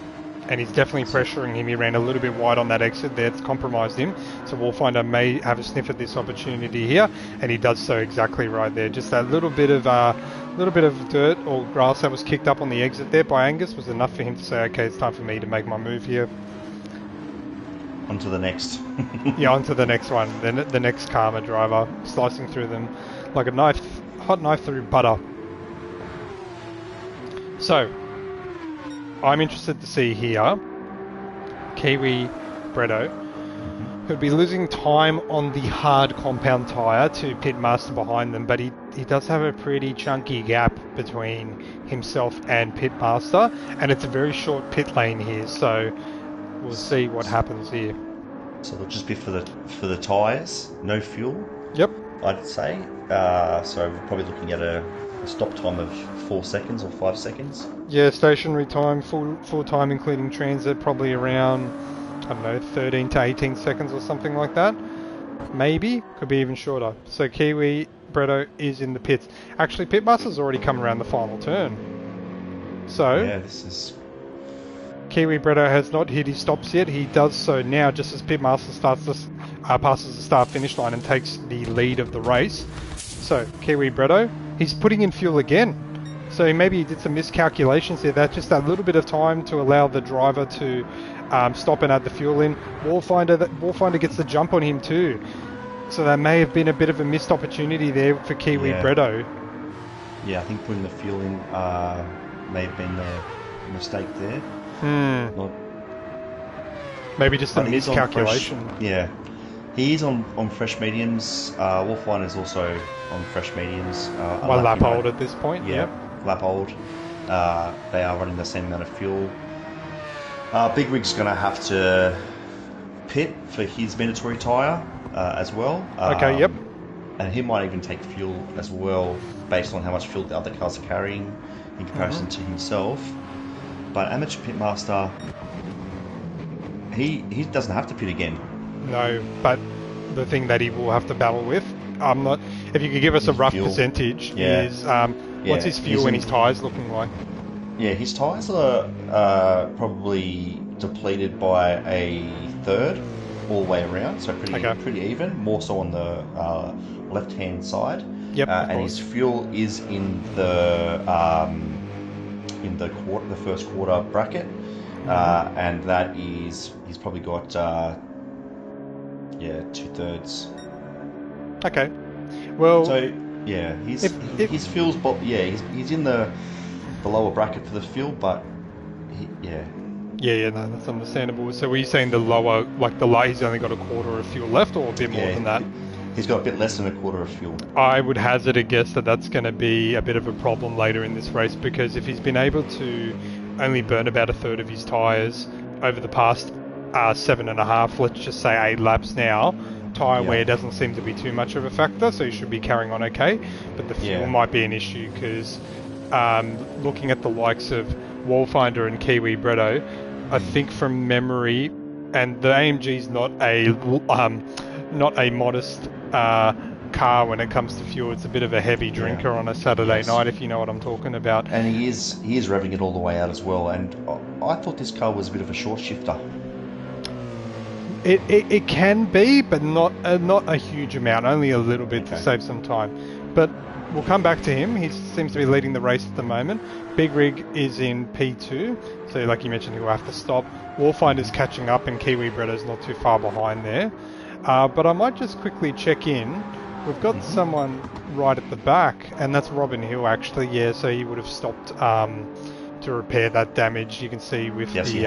And he's definitely pressuring him. He ran a little bit wide on that exit there. It's compromised him. So Warfinder may have a sniff at this opportunity here, and he does so exactly right there. Just that little bit of dirt or grass that was kicked up on the exit there by Angus was enough for him to say, okay, it's time for me to make my move here. On to the next. Yeah, on to the next one. The next Karma driver, slicing through them like a hot knife through butter. So, I'm interested to see here Kiwi Bretto, who'd be losing time on the hard compound tyre to Pitmaster behind them, but he does have a pretty chunky gap between himself and Pitmaster, and it's a very short pit lane here, so we'll see what happens here. So it'll just be for the tyres, no fuel. Yep. I'd say. So we're probably looking at a stop time of 4 seconds or 5 seconds. Yeah, stationary time, full time including transit, probably around, I don't know, 13 to 18 seconds or something like that. Maybe, could be even shorter. So Kiwi Bretto is in the pits. Actually, Pitmaster's already come around the final turn. So, yeah, this is... Kiwi Bretto has not hit his stops yet. He does so now, just as Pitmaster passes the start-finish line and takes the lead of the race. So, Kiwi Bretto, he's putting in fuel again. So maybe he did some miscalculations there. That's just that little bit of time to allow the driver to stop and add the fuel in. Warfinder gets the jump on him too. So that may have been a bit of a missed opportunity there for Kiwi Bretto. Yeah, I think putting the fuel in may have been a mistake there. Maybe just a miscalculation. He is on fresh mediums. Warfinder's also on fresh mediums. One lap old at this point. Yeah, lap old. They are running the same amount of fuel. Big Rig's going to have to pit for his mandatory tyre as well. Okay, yep. And he might even take fuel as well, based on how much fuel the other cars are carrying in comparison to himself. But amateur pitmaster, he doesn't have to pit again. No, but the thing that he will have to battle with, I'm not. If you could give us a rough fuel. percentage, Yeah. is what's his fuel and his tyres looking like? Yeah, his tyres are probably depleted by a third all the way around, so pretty even. More so on the left-hand side. Yep. And his fuel is in the first quarter bracket, and that is he's probably got 2/3. Okay. Well. So yeah, his fuel's he's in the lower bracket for the fuel, but Yeah, no, that's understandable. So were you saying the lower, like he's only got a quarter of fuel left, or a bit more than that? He's got a bit less than a quarter of fuel. I would hazard a guess that that's going to be a bit of a problem later in this race, because if he's been able to only burn about a third of his tyres over the past 7.5, let's just say 8 laps now, tyre wear doesn't seem to be too much of a factor, so he should be carrying on okay. But the fuel might be an issue, because looking at the likes of Wallfinder and Kiwi Bretto, I think from memory, and the AMG's not a modest car when it comes to fuel. It's a bit of a heavy drinker on a Saturday night, if you know what I'm talking about. And he is revving it all the way out as well. And I thought this car was a bit of a short shifter. It can be, but not a huge amount, only a little bit to save some time. But we'll come back to him. He seems to be leading the race at the moment. Big Rig is in P2, so like you mentioned, he'll have to stop. Wallfinder's catching up, and Kiwi Bretto's not too far behind there. But I might just quickly check in. We've got someone right at the back, and that's Robin Hill, actually. Yeah, so he would have stopped to repair that damage. You can see with to see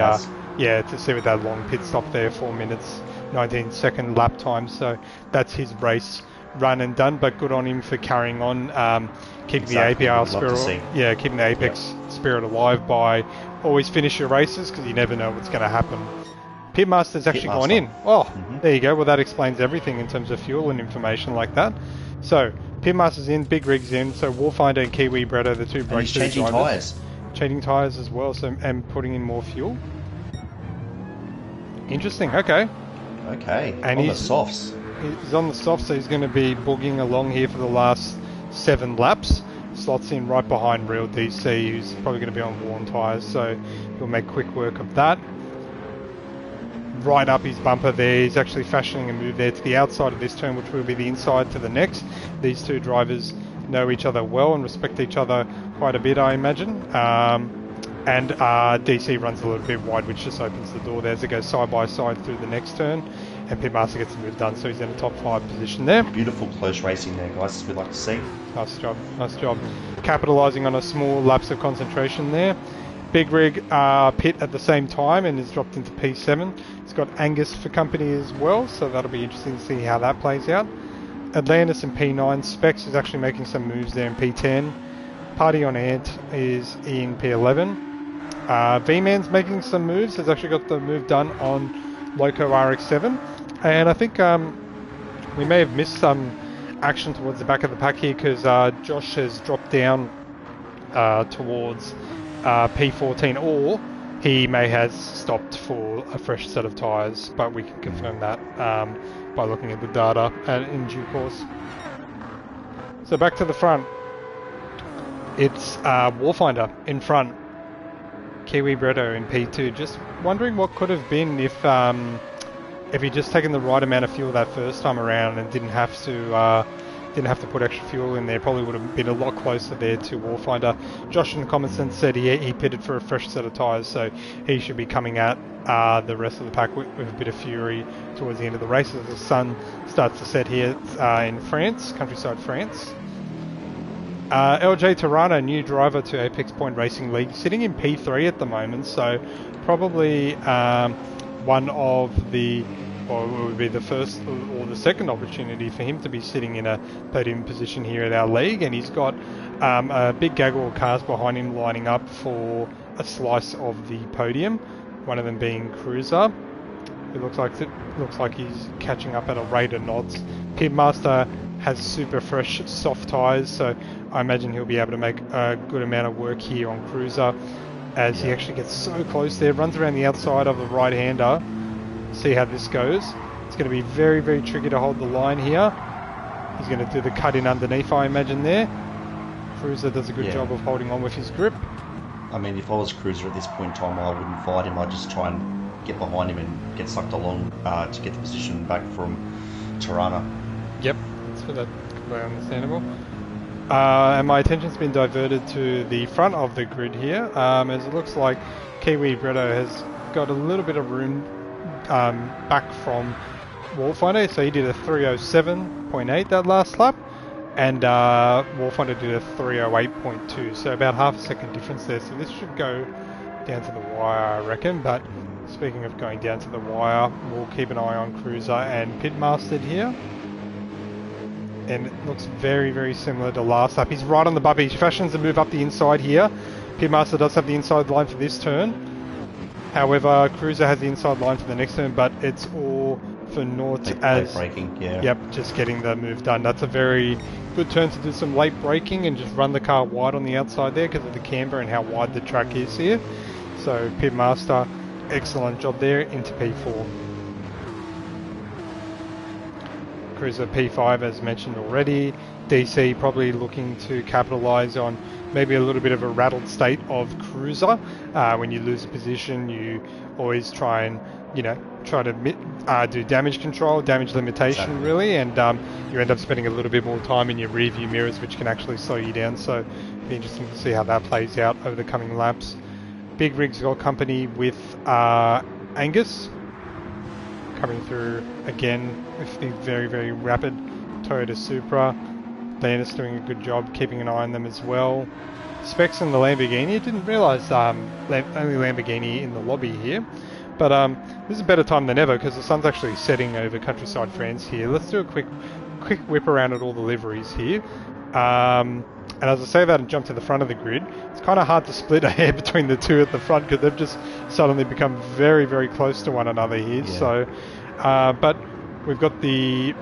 with that long pit stop there, 4 minutes, 19-second lap time. So that's his race run and done. But good on him for carrying on, keeping the APRL spirit, keeping the Apex spirit alive by always finish your races, because you never know what's going to happen. Pitmaster's actually gone in. There you go. Well, that explains everything in terms of fuel and information like that. So Pitmaster's in, Big Rig's in. So Wallfinder and Kiwi Bretto, the two brake changing tyres. Changing tyres as well, so and putting in more fuel. Interesting. Okay. And he's the softs. He's on the soft, so he's going to be boogieing along here for the last 7 laps. Slots in right behind Real DC, who's probably going to be on worn tyres, so he'll make quick work of that. Right up his bumper there, he's actually fashioning a move there to the outside of this turn, which will be the inside to the next. These two drivers know each other well and respect each other quite a bit, I imagine. And DC runs a little bit wide, which just opens the door there as it goes side by side through the next turn. And Pitmaster gets the move done, so he's in a top 5 position there. Beautiful close racing there, guys, as we'd like to see. Nice job. Capitalising on a small lapse of concentration there. Big Rig pit at the same time and is dropped into P7. It's got Angus for company as well, so that'll be interesting to see how that plays out. Atlantis in P9. Specs is actually making some moves there in P10. Party on Ant is in P11. V-Man's making some moves. Has actually got the move done on Loco RX-7. And I think we may have missed some action towards the back of the pack here, because Josh has dropped down towards P14, or he may have stopped for a fresh set of tyres, but we can confirm that by looking at the data in due course. So back to the front. It's Warfinder in front. Kiwi Bretto in P2. Just wondering what could have been if he'd just taken the right amount of fuel that first time around and didn't have to put extra fuel in there. Probably would have been a lot closer there to Warfinder. Josh in the comments then said he pitted for a fresh set of tyres, so he should be coming at the rest of the pack with a bit of fury towards the end of the race as the sun starts to set here in France, countryside France. LJ Tirana, new driver to Apex Point Racing League, sitting in P3 at the moment, so probably one of the, or it would be the first or the second opportunity for him to be sitting in a podium position here at our league, and he's got a big gaggle of cars behind him lining up for a slice of the podium, one of them being Cruiser. It looks like he's catching up at a rate of knots. Pitmaster has super fresh soft tyres, so I imagine he'll be able to make a good amount of work here on Cruiser as he actually gets so close there, runs around the outside of the right-hander. See how this goes. It's going to be very, very tricky to hold the line here. He's going to do the cut in underneath, I imagine there. Cruiser does a good job of holding on with his grip. I mean, if I was Cruiser at this point in time, I wouldn't fight him. I'd just try and get behind him and get sucked along to get the position back from Tirana. Yep, that's completely understandable. And my attention's been diverted to the front of the grid here, as it looks like Kiwi Bretto has got a little bit of room back from Warfinder, so he did a 307.8 that last lap, and Warfinder did a 308.2, so about half a second difference there, so this should go down to the wire, I reckon. But speaking of going down to the wire, we'll keep an eye on Cruiser and Pitmaster here. And it looks very, very similar to last lap. He's right on the bumper. He fashions a move up the inside here. Pitmaster does have the inside line for this turn. However, Cruiser has the inside line for the next turn, but it's all for naught as... Late braking, yeah. Yep, just getting the move done. That's a very good turn to do some late braking and just run the car wide on the outside there because of the camber and how wide the track is here. So, Pitmaster, excellent job there into P4. Cruiser P5 as mentioned already. DC probably looking to capitalise on maybe a little bit of a rattled state of Cruiser. When you lose a position, you always try and do damage control, damage limitation really, and you end up spending a little bit more time in your rear view mirrors, which can actually slow you down. So it'll be interesting to see how that plays out over the coming laps. Big Rig's got company with Angus coming through again with the very, very rapid Toyota Supra. Landis doing a good job keeping an eye on them as well. Specs in the Lamborghini. I didn't realise only Lamborghini in the lobby here. But this is a better time than ever because the sun's actually setting over countryside France here. Let's do a quick whip around at all the liveries here. And as I say that and jump to the front of the grid, it's kind of hard to split a hair between the two at the front because they've just suddenly become very, very close to one another here. Yeah. So, but we've got the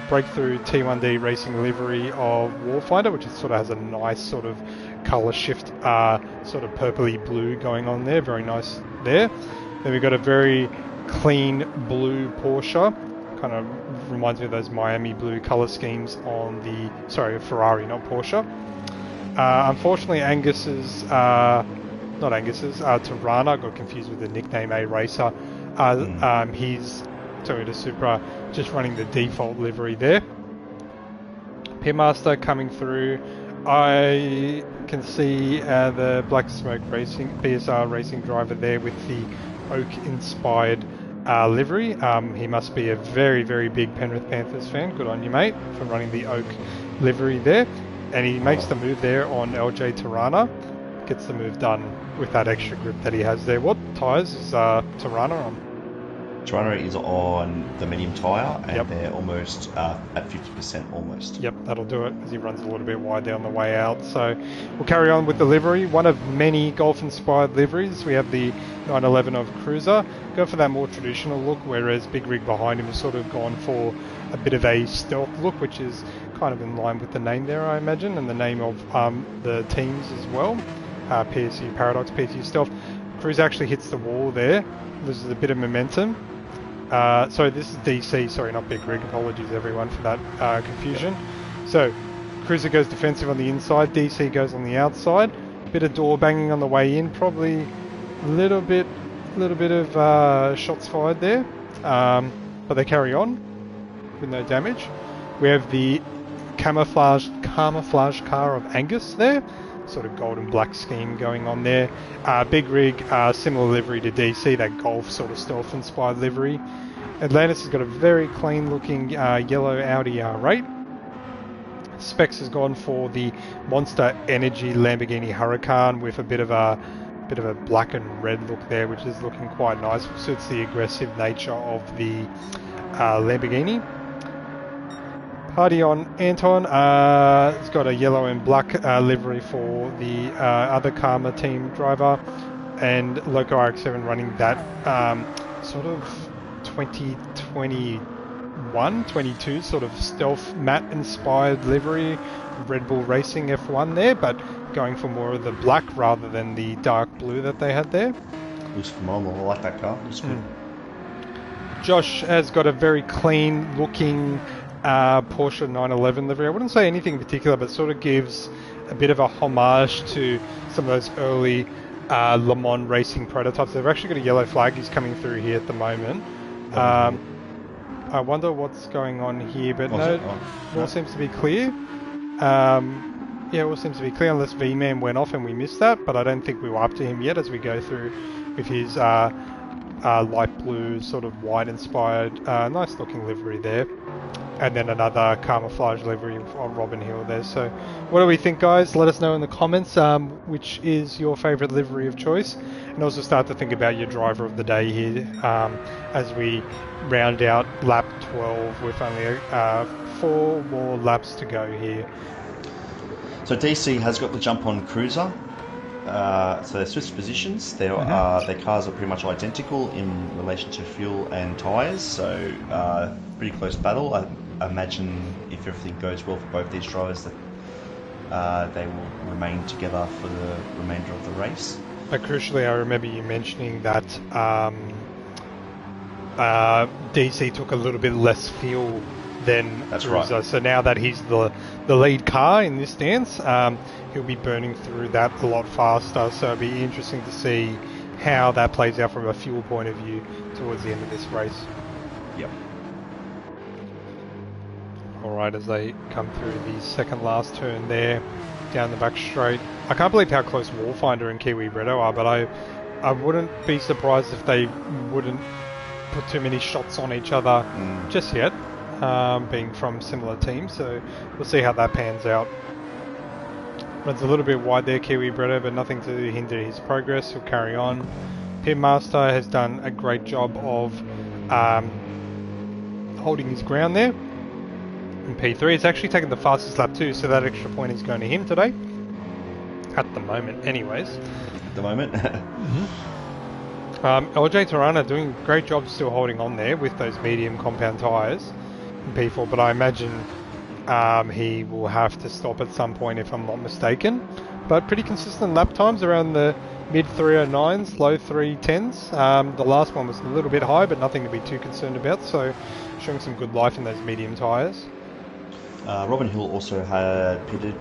breakthrough T1D racing livery of Warfinder, which sort of has a nice sort of colour shift, sort of purpley blue going on there. Very nice there. Then we've got a very clean blue Porsche. Kind of reminds me of those Miami blue colour schemes on the, sorry, Ferrari, not Porsche. Unfortunately, Tirana, got confused with the nickname A Racer. His Toyota Supra just running the default livery there. Pitmaster coming through. I can see the Black Smoke Racing, BSR Racing driver there with the oak-inspired livery. He must be a very, very big Penrith Panthers fan. Good on you, mate, for running the oak livery there. And he makes the move there on LJ Tirana. Gets the move done with that extra grip that he has there. What tyres is Tirana on? Tirana is on the medium tyre, and they're almost at 50% almost. Yep, that'll do it, as he runs a little bit wide there on the way out. So we'll carry on with the livery. One of many Golf-inspired liveries. We have the 911 of Cruiser. Go for that more traditional look, whereas Big Rig behind him has sort of gone for a bit of a stealth look, which is kind of in line with the name there, I imagine, and the name of the teams as well. PSU Paradox, PSU Stealth. Cruiser actually hits the wall there, loses a bit of momentum. Sorry, this is DC, sorry, not Big Rig. Apologies, everyone, for that confusion. So, Cruiser goes defensive on the inside, DC goes on the outside. Bit of door banging on the way in, probably a little bit of shots fired there. But they carry on with no damage. We have the camouflage car of Angus there. Sort of gold and black scheme going on there. Big Rig, similar livery to DC, that Golf sort of stealth inspired livery. Atlantis has got a very clean looking yellow Audi R8. Specs has gone for the Monster Energy Lamborghini Huracan with a bit of a black and red look there, which is looking quite nice. Suits the aggressive nature of the Lamborghini. Party on Anton. It's got a yellow and black livery for the other Karma team driver, and Loco RX-7 running that sort of 2021, 22 sort of stealth matte inspired livery, Red Bull Racing F1 there, but going for more of the black rather than the dark blue that they had there. Looks phenomenal. I like that car. Looks good. Josh has got a very clean looking Porsche 911 livery. I wouldn't say anything in particular, but sort of gives a bit of a homage to some of those early Le Mans racing prototypes. They've actually got a yellow flag he's coming through here at the moment. I wonder what's going on here, but all seems to be clear. Yeah, all seems to be clear unless V-Man went off and we missed that, but I don't think we were up to him yet as we go through with his light blue, sort of white inspired, nice looking livery there. And then another camouflage livery on Robin Hill there. So what do we think, guys? Let us know in the comments which is your favourite livery of choice. And also start to think about your driver of the day here as we round out lap 12 with only 4 more laps to go here. So DC has got the jump on Cruiser. So they switched positions. Their cars are pretty much identical in relation to fuel and tyres. So pretty close battle. I imagine if everything goes well for both these drivers that they will remain together for the remainder of the race. But crucially, I remember you mentioning that DC took a little bit less fuel than Cruiser. Right. So now that he's the lead car in this dance, he'll be burning through that a lot faster. So it'll be interesting to see how that plays out from a fuel point of view towards the end of this race. Yep. Alright, as they come through the second last turn there, down the back straight. I can't believe how close Wallfinder and Kiwi Bretto are, but I wouldn't be surprised if they wouldn't put too many shots on each other just yet, being from similar teams, so we'll see how that pans out. Runs a little bit wide there, Kiwi Bretto, but nothing to hinder his progress. He'll carry on. Pitmaster has done a great job of holding his ground there. In P3, it's actually taken the fastest lap too, so that extra point is going to him today. At the moment, anyways. At the moment. LJ Tirana doing a great job still holding on there with those medium compound tyres in P4, but I imagine he will have to stop at some point if I'm not mistaken. But pretty consistent lap times around the mid 309s, low 310s. The last one was a little bit high, but nothing to be too concerned about, so showing some good life in those medium tyres. Robin Hill also had pitted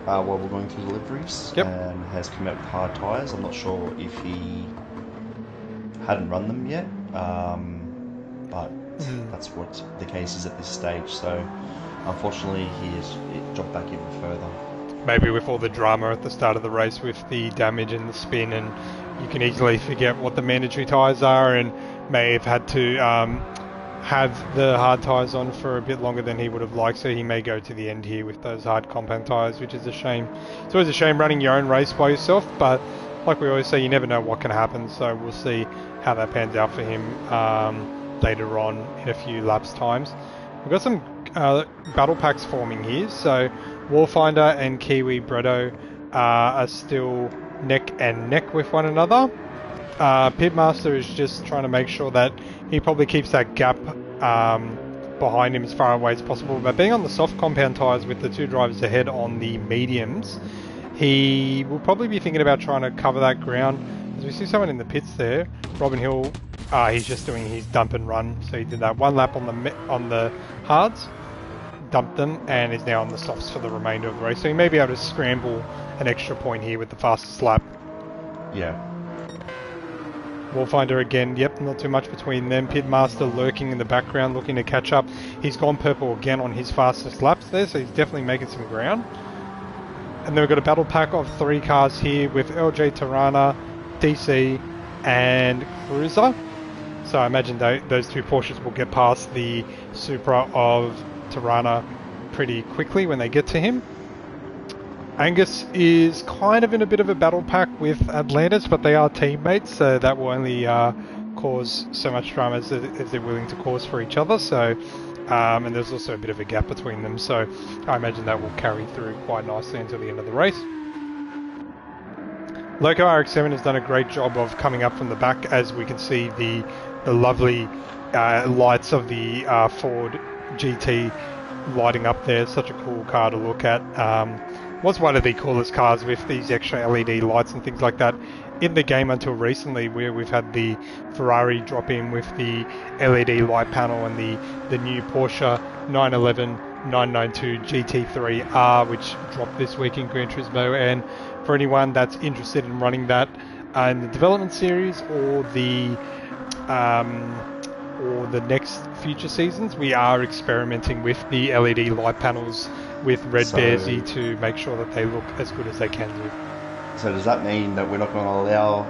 while we're going through the liveries and has come out with hard tyres. I'm not sure if he hadn't run them yet, but that's what the case is at this stage. So unfortunately he has dropped back even further. Maybe with all the drama at the start of the race with the damage and the spin, and you can easily forget what the mandatory tyres are, and may have had to have the hard tyres on for a bit longer than he would have liked, so he may go to the end here with those hard compound tyres, which is a shame. It's always a shame running your own race by yourself, but like we always say, you never know what can happen, so we'll see how that pans out for him later on in a few laps times. We've got some battle packs forming here, so Warfinder and Kiwi Bretto are still neck and neck with one another. Pitmaster is just trying to make sure that he probably keeps that gap behind him as far away as possible. But being on the soft compound tyres with the two drivers ahead on the mediums, he will probably be thinking about trying to cover that ground. As we see someone in the pits there, Robin Hill, he's just doing his dump and run. So he did that one lap on the hards, dumped them, and is now on the softs for the remainder of the race. So he may be able to scramble an extra point here with the fastest lap. Yeah. Wallfinder again, yep, not too much between them. Pitmaster lurking in the background, looking to catch up. He's gone purple again on his fastest laps there, so he's definitely making some ground. And then we've got a battle pack of 3 cars here with LJ Tirana, DC, and Cruiser. So I imagine those 2 Porsches will get past the Supra of Tirana pretty quickly when they get to him. Angus is kind of in a bit of a battle pack with Atlantis, but they are teammates, so that will only cause so much drama as they're willing to cause for each other. So, and there's also a bit of a gap between them, so I imagine that will carry through quite nicely until the end of the race. Loco RX-7 has done a great job of coming up from the back, as we can see the lovely lights of the Ford GT lighting up there. Such a cool car to look at. Was one of the coolest cars with these extra LED lights and things like that in the game until recently, where we've had the Ferrari drop in with the LED light panel and the new Porsche 911 992 GT3R, which dropped this week in Gran Turismo. And for anyone that's interested in running that in the development series or the next future seasons, we are experimenting with the LED light panels with Red Bearsy to make sure that they look as good as they can do. So does that mean that we're not going to allow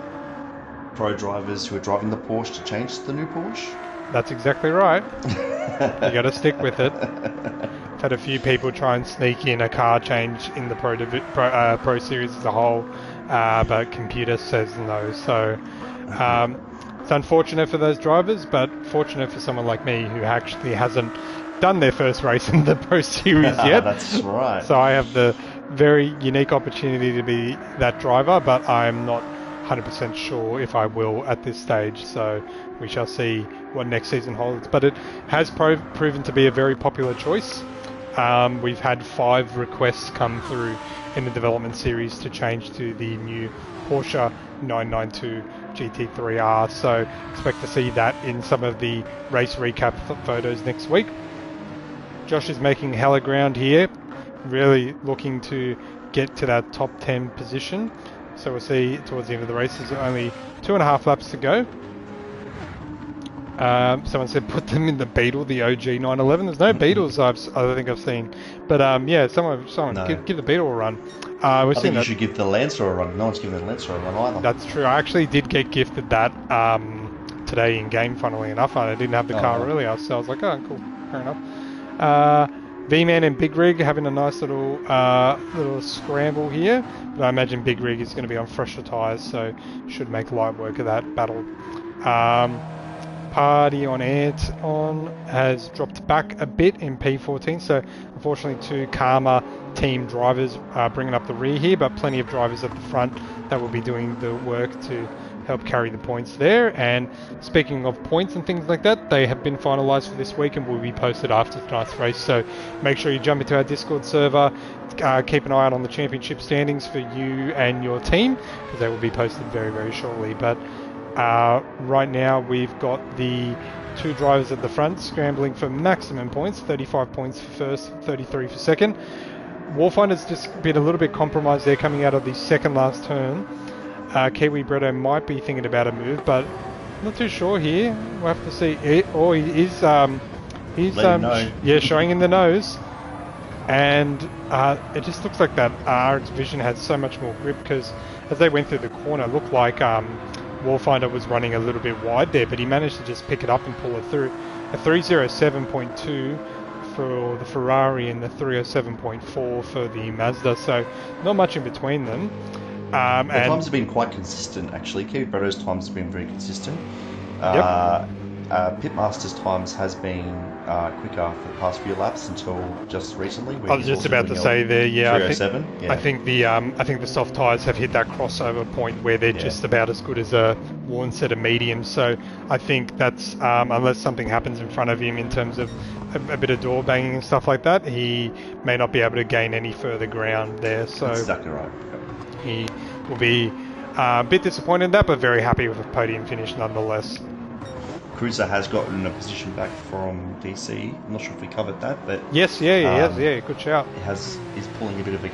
pro drivers who are driving the Porsche to change to the new Porsche? That's exactly right. You got to stick with it. I've had a few people try and sneak in a car change in the Pro Series as a whole, but computer says no. So it's unfortunate for those drivers, but fortunate for someone like me who actually hasn't done their first race in the Pro Series yet. That's right. So I have the very unique opportunity to be that driver, but I'm not 100% sure if I will at this stage. So we shall see what next season holds. But it has proven to be a very popular choice. We've had 5 requests come through in the development series to change to the new Porsche 992 GT3R. So expect to see that in some of the race recap photos next week. Josh is making hella ground here, really looking to get to that top 10 position. So we'll see towards the end of the race. There's only 2.5 laps to go. Someone said put them in the Beetle, the OG 911. There's no Beetles I don't think I've seen. But yeah, someone no. give the Beetle a run. I think you should give the Lancer a run. No one's given the Lancer a run either. That's true. I actually did get gifted that today in game, funnily enough. I didn't have the car earlier, so I was like, oh, cool, fair enough. V-Man and Big Rig having a nice little scramble here, but I imagine Big Rig is going to be on fresher tyres, so should make light work of that battle. Party on Anton has dropped back a bit in P14, so unfortunately 2 Karma team drivers bringing up the rear here, but plenty of drivers at the front that will be doing the work to help carry the points there. And speaking of points and things like that, they have been finalised for this week and will be posted after tonight's race, so make sure you jump into our Discord server, keep an eye out on the championship standings for you and your team, because they will be posted very, very shortly. But right now we've got the 2 drivers at the front scrambling for maximum points, 35 points for first, 33 for second. Warfinder's just been a little bit compromised there coming out of the second last turn. Kiwi Bretto might be thinking about a move, but not too sure here. We'll have to see. He is showing in the nose, and it just looks like that RX Vision had so much more grip, because as they went through the corner, it looked like Warfinder was running a little bit wide there, but he managed to just pick it up and pull it through. A 307.2 for the Ferrari and the 307.4 for the Mazda, so not much in between them. The times have been quite consistent, actually. Kiwi Bretto's times have been very consistent. Pitmaster's times has been quicker for the past few laps until just recently. I was just about to say there, yeah. 307. I think the soft tyres have hit that crossover point where they're just about as good as a worn set of mediums. So I think that's unless something happens in front of him in terms of a bit of door banging and stuff like that, he may not be able to gain any further ground there. So that's exactly right. He will be a bit disappointed in that, but very happy with a podium finish nonetheless. Cruiser has gotten a position back from DC. I'm not sure if we covered that, but yes, yeah, good shout. He's pulling a bit of a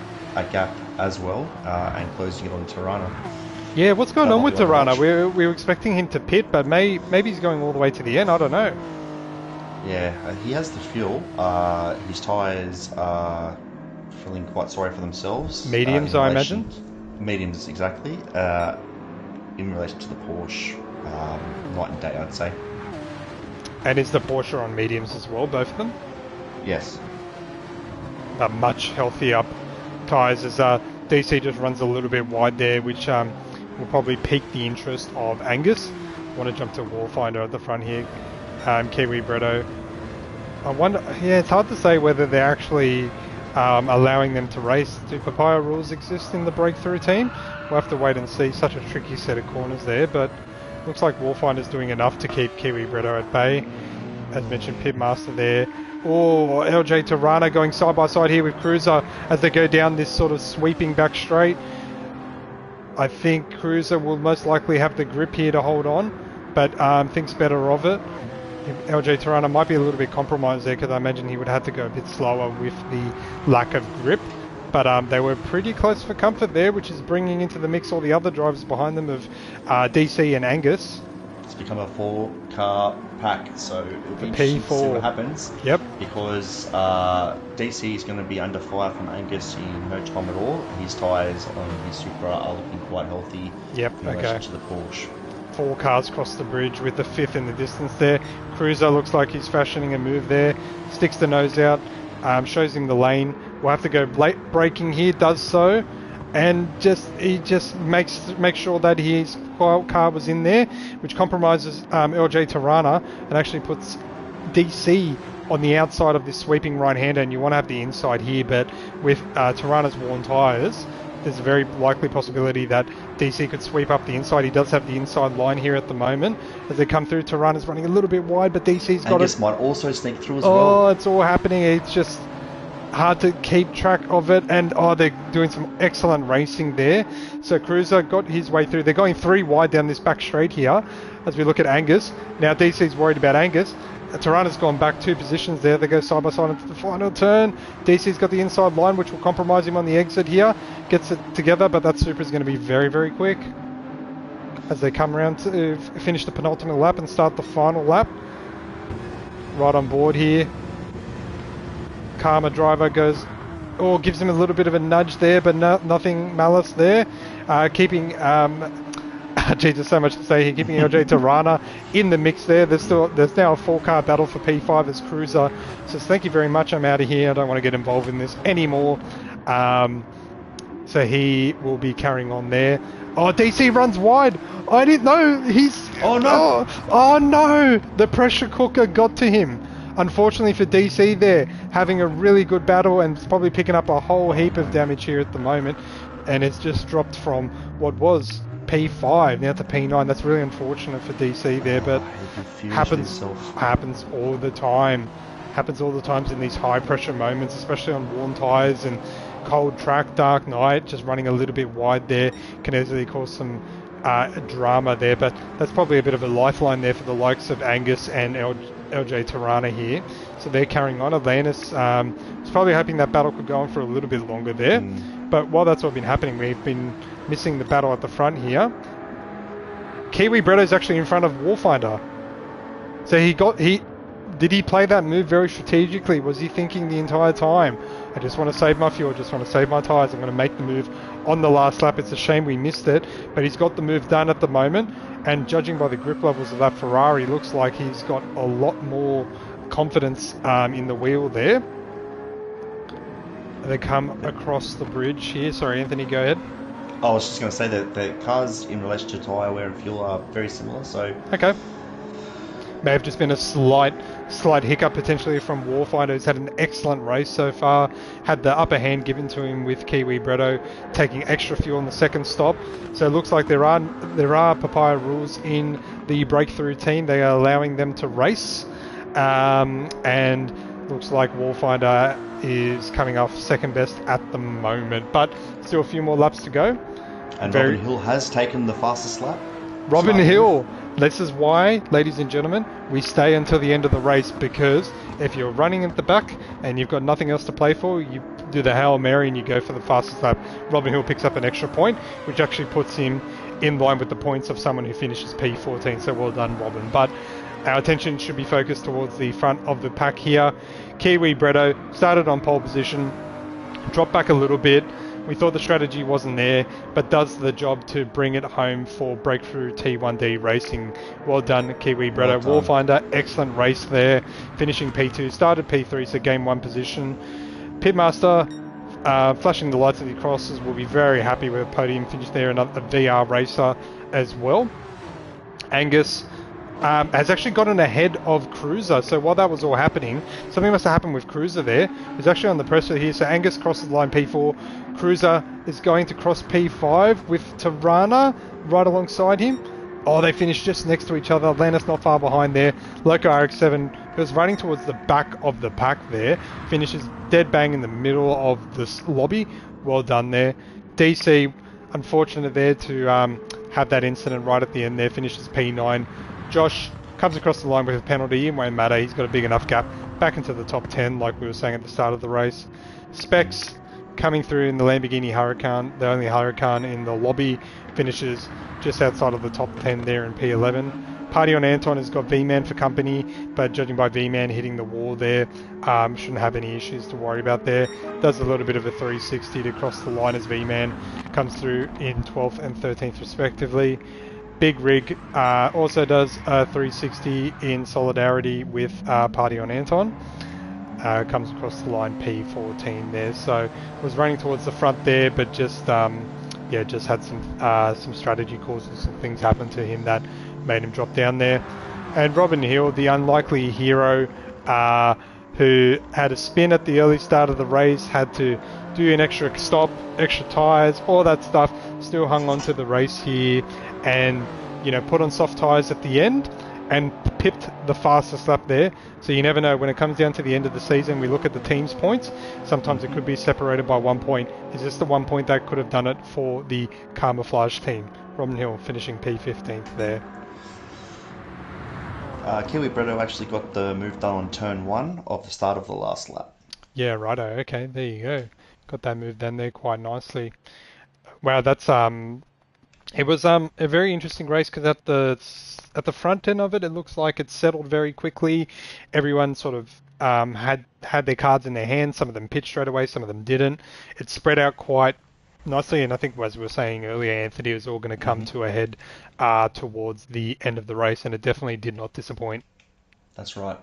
gap as well, and closing it on Tirana. Yeah, what's going on with Tirana? We were expecting him to pit, but maybe he's going all the way to the end. I don't know. Yeah, he has the fuel. His tyres are feeling quite sorry for themselves. Mediums, I imagine. Mediums, exactly. In relation to the Porsche, night and day, I'd say. And is the Porsche on mediums as well, both of them? Yes. Much healthier tyres as DC just runs a little bit wide there, which will probably pique the interest of Angus. I want to jump to Warfinder at the front here. Kiwi Bretto. I wonder, it's hard to say whether they're actually allowing them to race. Do papaya rules exist in the breakthrough team? We'll have to wait and see. Such a tricky set of corners there, but Looks like Warfinder's doing enough to keep Kiwi Bretto at bay. As mentioned, Pitmaster there. Oh, LJ Tirana going side by side here with Cruiser as they go down this sort of sweeping back straight. I think Cruiser will most likely have the grip here to hold on, but thinks better of it. LJ Tirana might be a little bit compromised there because I imagine he would have to go a bit slower with the lack of grip. But they were pretty close for comfort there, which is bringing into the mix all the other drivers behind them of DC and Angus. It's become a 4-car pack, so it'll be P4. interesting to see what happens. Yep. Because DC is going to be under fire from Angus in no time at all. His tyres on his Supra are looking quite healthy. Yep. In relation to the Porsche. 4 cars cross the bridge with the 5th in the distance there. Cruiser looks like he's fashioning a move there. Sticks the nose out. Shows him the lane. We'll have to go braking here. Does so. And he just makes sure that his car was in there, which compromises LJ Tirana and actually puts DC on the outside of this sweeping right-hander, and you want to have the inside here, but with Tirana's worn tyres, there's a very likely possibility that DC could sweep up the inside. He does have the inside line here at the moment. As they come through, Tirana's running a little bit wide, but DC's got it. Angus might also sneak through as well. Oh, it's all happening. It's just hard to keep track of it, and they're doing some excellent racing there. So Cruiser got his way through. They're going 3 wide down this back straight here as we look at Angus. Now DC's worried about Angus. Tirana's gone back 2 positions there. They go side by side into the final turn. DC's got the inside line, which will compromise him on the exit here. Gets it together, but that Supra is going to be very, very quick as they come around to finish the penultimate lap and start the final lap. Right on board here. Karma driver gives him a little bit of a nudge there, but nothing malice there. Keeping, geez, there's so much to say here. Keeping LJ Tirana in the mix there. There's now a 4-car battle for P5 as Cruiser says, thank you very much, I'm out of here. I don't want to get involved in this anymore. So he will be carrying on there. Oh, DC runs wide. I didn't know. Oh no! Oh no! The pressure cooker got to him. Unfortunately for DC there, having a really good battle and probably picking up a whole heap of damage here at the moment. And it's just dropped from what was P5 now to P9. That's really unfortunate for DC there, but happens all the time. Happens all the times in these high pressure moments, especially on worn tyres and cold track, dark night. Just running a little bit wide there can easily cause some drama there, but that's probably a bit of a lifeline there for the likes of Angus and LJ Tirana here. So they're carrying on. Atlantis was probably hoping that battle could go on for a little bit longer there. But while that's all been happening, we've been missing the battle at the front here. Kiwi Bretto's actually in front of Warfinder. So did he play that move very strategically? Was he thinking the entire time, I just want to save my fuel, just want to save my tyres, I'm going to make the move on the last lap. It's a shame we missed it, but he's got the move done at the moment, and judging by the grip levels of that Ferrari, looks like he's got a lot more confidence in the wheel there. They come across the bridge here. Sorry, Anthony, go ahead. I was just going to say that the cars in relation to tyre wear and fuel are very similar, so... Okay. May have just been a slight hiccup potentially from Warfighter, who's had an excellent race so far. Had the upper hand given to him with Kiwi Bretto taking extra fuel in the second stop. So it looks like there are papaya rules in the breakthrough team. They are allowing them to race, and looks like Warfighter is coming off second best at the moment, but still a few more laps to go. And Robin Hill has taken the fastest lap. Robin Hill. This is why, ladies and gentlemen, we stay until the end of the race, because if you're running at the back and you've got nothing else to play for, you do the Hail Mary and you go for the fastest lap. Robin Hill picks up an extra point, which actually puts him in line with the points of someone who finishes P14, so well done, Robin. But our attention should be focused towards the front of the pack here. Kiwi Bretto started on pole position, dropped back a little bit. We thought the strategy wasn't there, but does the job to bring it home for breakthrough T1D racing. Well done, Kiwi Bretto. Well Warfinder, excellent race there. Finishing P2, started P3, so game 1 position. Pitmaster, flashing the lights of the crosses, will be very happy with a podium finish there, and a VR racer as well. Angus has actually gotten ahead of Cruiser, so while that was all happening, something must have happened with Cruiser there. He's actually on the presser here, so Angus crosses the line P4. Cruiser is going to cross P5 with Tirana right alongside him. Oh, they finished just next to each other. Landis not far behind there. Loco RX-7, who was running towards the back of the pack there, finishes dead bang in the middle of this lobby. Well done there. DC, unfortunate there to have that incident right at the end there, finishes P9. Josh comes across the line with a penalty. It won't matter. He's got a big enough gap back into the top 10, like we were saying at the start of the race. Specs coming through in the Lamborghini Huracan, the only Huracan in the lobby, finishes just outside of the top 10 there in P11. Party on Anton has got V-Man for company, but judging by V-Man hitting the wall there, shouldn't have any issues to worry about there. Does a little bit of a 360 to cross the line as V-Man comes through in 12th and 13th respectively. Big Rig also does a 360 in solidarity with Party on Anton. Comes across the line P14 there, so was running towards the front there, but just just had some strategy calls and some things happen to him that made him drop down there. And Robin Hill, the unlikely hero, who had a spin at the early start of the race, had to do an extra stop, extra tyres, all that stuff, still hung on to the race here, and put on soft tyres at the end and pipped the fastest lap there. So you never know, when it comes down to the end of the season, we look at the team's points. Sometimes it could be separated by 1 point. Is this the 1 point that could have done it for the Camouflage team? Robin Hill finishing P15th there. Kiwi Bretto actually got the move done on turn 1 of the start of the last lap. Yeah, righto. Okay, there you go. Got that move done there quite nicely. Wow, that's it was a very interesting race because at the front end of it, it looks like it settled very quickly. Everyone sort of had their cards in their hands. Some of them pitched straight away, some of them didn't. It spread out quite nicely, and I think, as we were saying earlier, Anthony, it was all going to come to a head towards the end of the race, and it definitely did not disappoint. That's right.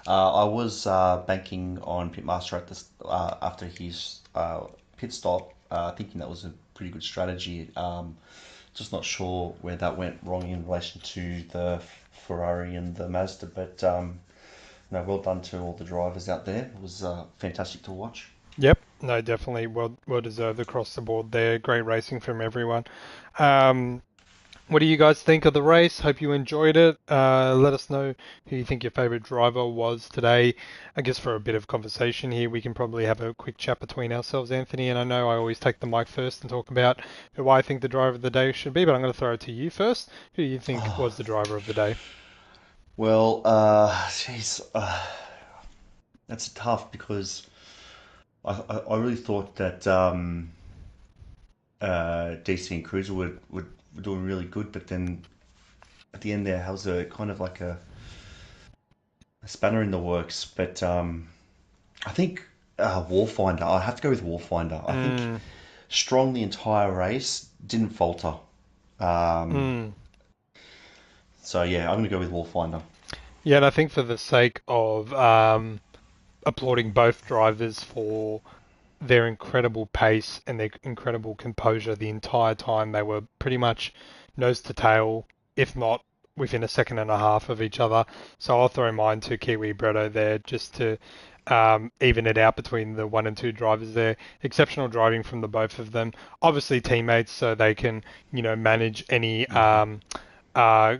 I was banking on Pitmaster at this after his pit stop, thinking that was a pretty good strategy. Just not sure where that went wrong in relation to the Ferrari and the Mazda, but well done to all the drivers out there. It was fantastic to watch. Yep, no, definitely well deserved across the board there. Great racing from everyone. What do you guys think of the race? Hope you enjoyed it. Let us know who you think your favourite driver was today. I guess for a bit of conversation here, we can probably have a quick chat between ourselves, Anthony. And I know I always take the mic first and talk about who I think the driver of the day should be, but I'm going to throw it to you first. Who do you think was the driver of the day? Well, that's tough because I really thought that DC and Cruiser were doing really good, but then at the end there was a kind of like a spanner in the works. But I think Warfinder. I have to go with Warfinder. I think Strong the entire race didn't falter. So yeah, I'm going to go with Warfinder. Yeah, and I think for the sake of applauding both drivers for their incredible pace and their incredible composure the entire time. They were pretty much nose to tail, if not within a second and a half of each other. So I'll throw mine to Kiwi Bretto there just to even it out between the 1 and 2 drivers there. Exceptional driving from the both of them. Obviously teammates, so they can, manage any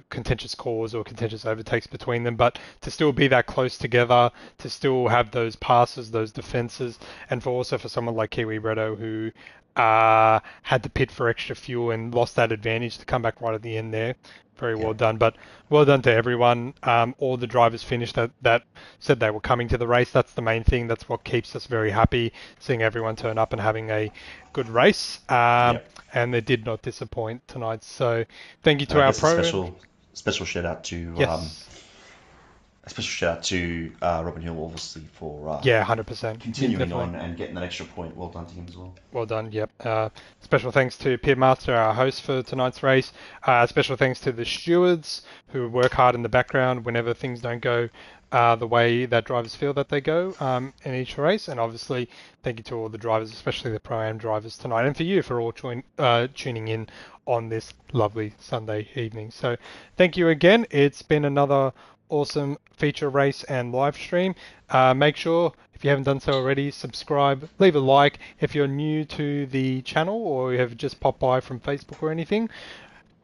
contentious calls or contentious overtakes between them, but to still be that close together, to still have those passes, those defenses, and for someone like Kiwi Bretto who had to pit for extra fuel and lost that advantage to come back right at the end there. Very well done, but well done to everyone. All the drivers finished that said they were coming to the race. That's the main thing. That's what keeps us very happy, seeing everyone turn up and having a good race. And they did not disappoint tonight. So thank you to our pro. Special shout out to yes. A special shout out to Robin Hill, obviously, for 100% continuing on and getting that extra point. Well done to him as well. Well done, yep. Special thanks to Pitmaster, our host for tonight's race. Special thanks to the stewards who work hard in the background whenever things don't go the way that drivers feel that they go in each race. And obviously, thank you to all the drivers, especially the Pro-Am drivers tonight, and for you for all tuning in on this lovely Sunday evening. So thank you again. It's been another awesome feature race and live stream. Make sure, if you haven't done so already, subscribe, leave a like. If you're new to the channel or you have just popped by from Facebook or anything,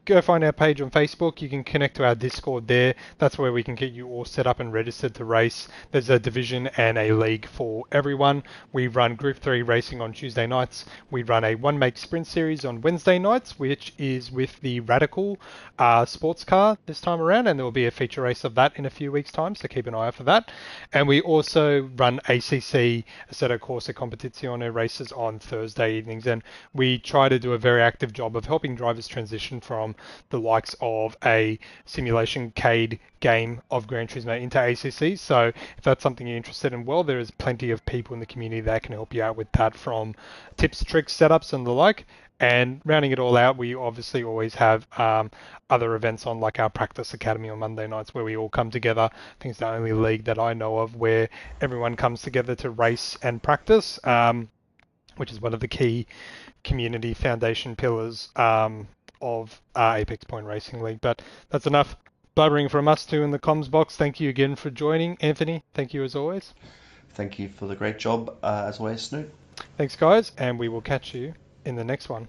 go find our page on Facebook. You can connect to our Discord there. That's where we can get you all set up and registered to race. There's a division and a league for everyone. We run Group 3 racing on Tuesday nights. We run a one-make sprint series on Wednesday nights, which is with the Radical sports car this time around, and there will be a feature race of that in a few weeks' time, so keep an eye out for that. And we also run ACC, Assetto Corsa Competizione races on Thursday evenings, and we try to do a very active job of helping drivers transition from the likes of a simulation CADE game of Gran Turismo into ACC. So if that's something you're interested in, well, there is plenty of people in the community that can help you out with that, from tips, tricks, setups, and the like. And rounding it all out, we obviously always have other events on, like our Practice Academy on Monday nights, where we all come together. I think it's the only league that I know of where everyone comes together to race and practice, which is one of the key community foundation pillars of Apex Point Racing League. But that's enough bubbering from us two in the comms box. Thank you again for joining, Anthony. Thank you as always. Thank you for the great job, as always, Snoop. Thanks, guys, and we will catch you in the next one.